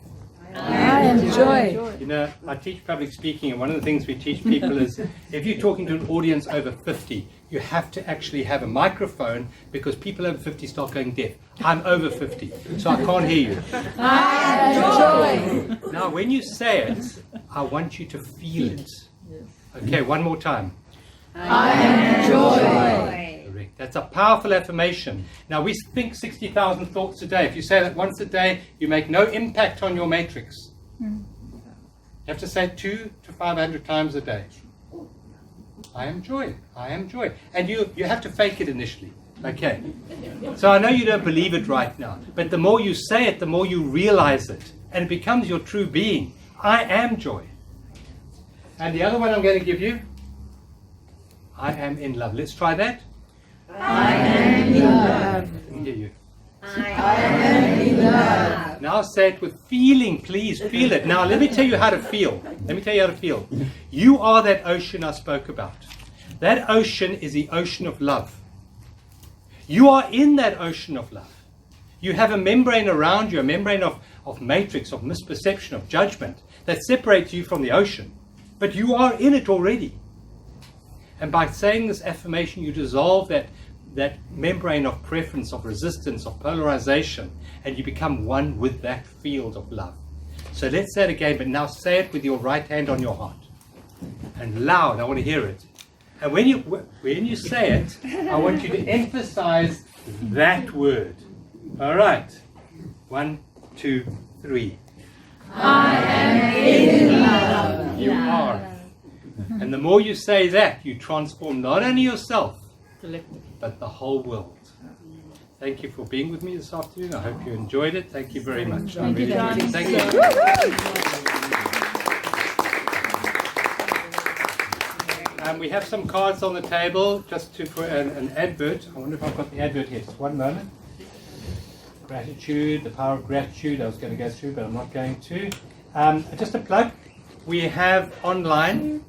I am joy. You know, I teach public speaking, and one of the things we teach people is if you're talking to an audience over 50, you have to actually have a microphone, because people over 50 start going deaf. I'm over 50, so I can't hear you. I am joy. Now, when you say it, I want you to feel it. Okay, one more time. I am joy. Correct. That's a powerful affirmation. Now, we think 60,000 thoughts a day. If you say that once a day, you make no impact on your matrix. You have to say it 200 to 500 times a day. I am joy. I am joy. And you have to fake it initially. Okay. So I know you don't believe it right now, but the more you say it, the more you realize it, and it becomes your true being. I am joy. And the other one I'm going to give you, I am in love. Let's try that. I am in love. Let me hear you. I am in love. Now say it with feeling, please. Feel it. Now let me tell you how to feel. Let me tell you how to feel. You are that ocean I spoke about. That ocean is the ocean of love. You are in that ocean of love. You have a membrane around you, a membrane of matrix, of misperception, of judgment that separates you from the ocean. But you are in it already. And by saying this affirmation, you dissolve that membrane of preference, of resistance, of polarization, and you become one with that field of love. So let's say it again, but now say it with your right hand on your heart. And loud, I want to hear it. And when you say it, I want you to emphasize that word. All right. 1, 2, 3. I am in love. You are. And the more you say that, you transform not only yourself, but the whole world. Thank you for being with me this afternoon. I hope you enjoyed it. Thank you very much. I really enjoyed it. Thank you. We have some cards on the table just for an advert. I wonder if I've got the advert here. Just one moment. Gratitude, the power of gratitude. I was going to go through, but I'm not going to. Just a plug. We have online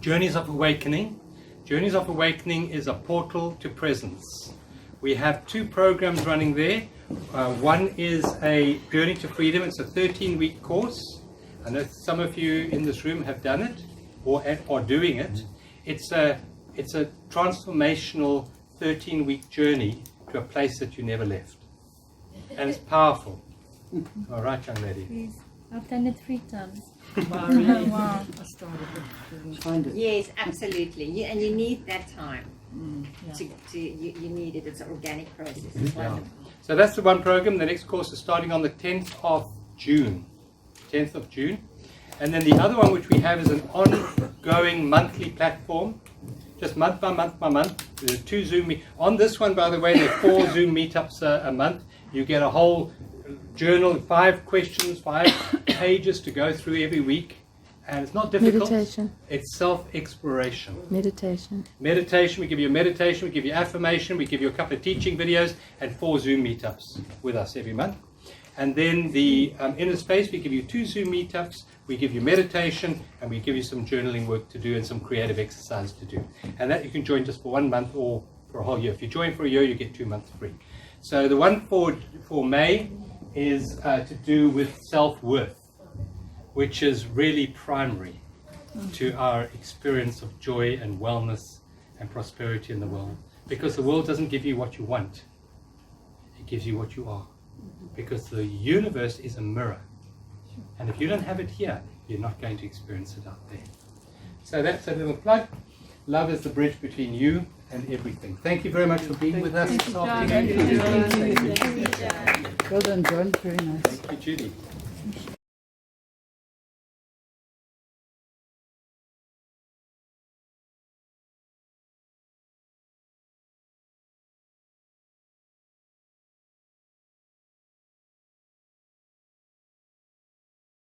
Journeys of Awakening. Journeys of Awakening is a portal to presence. We have 2 programs running there. One is a Journey to Freedom. It's a 13-week course. I know some of you in this room have done it or are doing it. It's a transformational 13-week journey to a place that you never left. And it's powerful. All right, young lady. Please. I've done it 3 times. Wow, really? Wow. I started it. Find it. Yes, absolutely. And you need that time. Yeah. You need it. It's an organic process. It's Yeah. wonderful. So that's the one program. The next course is starting on the 10th of June. 10th of June. And then the other one which we have is an ongoing monthly platform. Just month by month by month. There are 2 Zoom meet. On this one, by the way, there are 4 Zoom meetups a month. You get a whole journal, 5 questions, 5 pages to go through every week. And it's not difficult. Meditation. It's self-exploration. Meditation. Meditation, we give you a meditation, we give you affirmation, we give you a couple of teaching videos, and 4 Zoom meetups with us every month. And then the inner space, we give you 2 Zoom meetups, we give you meditation, and we give you some journaling work to do and some creative exercise to do. And that you can join just for 1 month or for a whole year. If you join for a year, you get 2 months free. So the one for May is to do with self-worth, which is really primary to our experience of joy and wellness and prosperity in the world. Because the world doesn't give you what you want, it gives you what you are. Because the universe is a mirror. And if you don't have it here, you're not going to experience it out there. So that's a little plug. Love is the bridge between you and everything. Thank you very much for being with us Thank this you, John. afternoon. Thank you, John. Well done, John. Very nice. Thank you, Judy.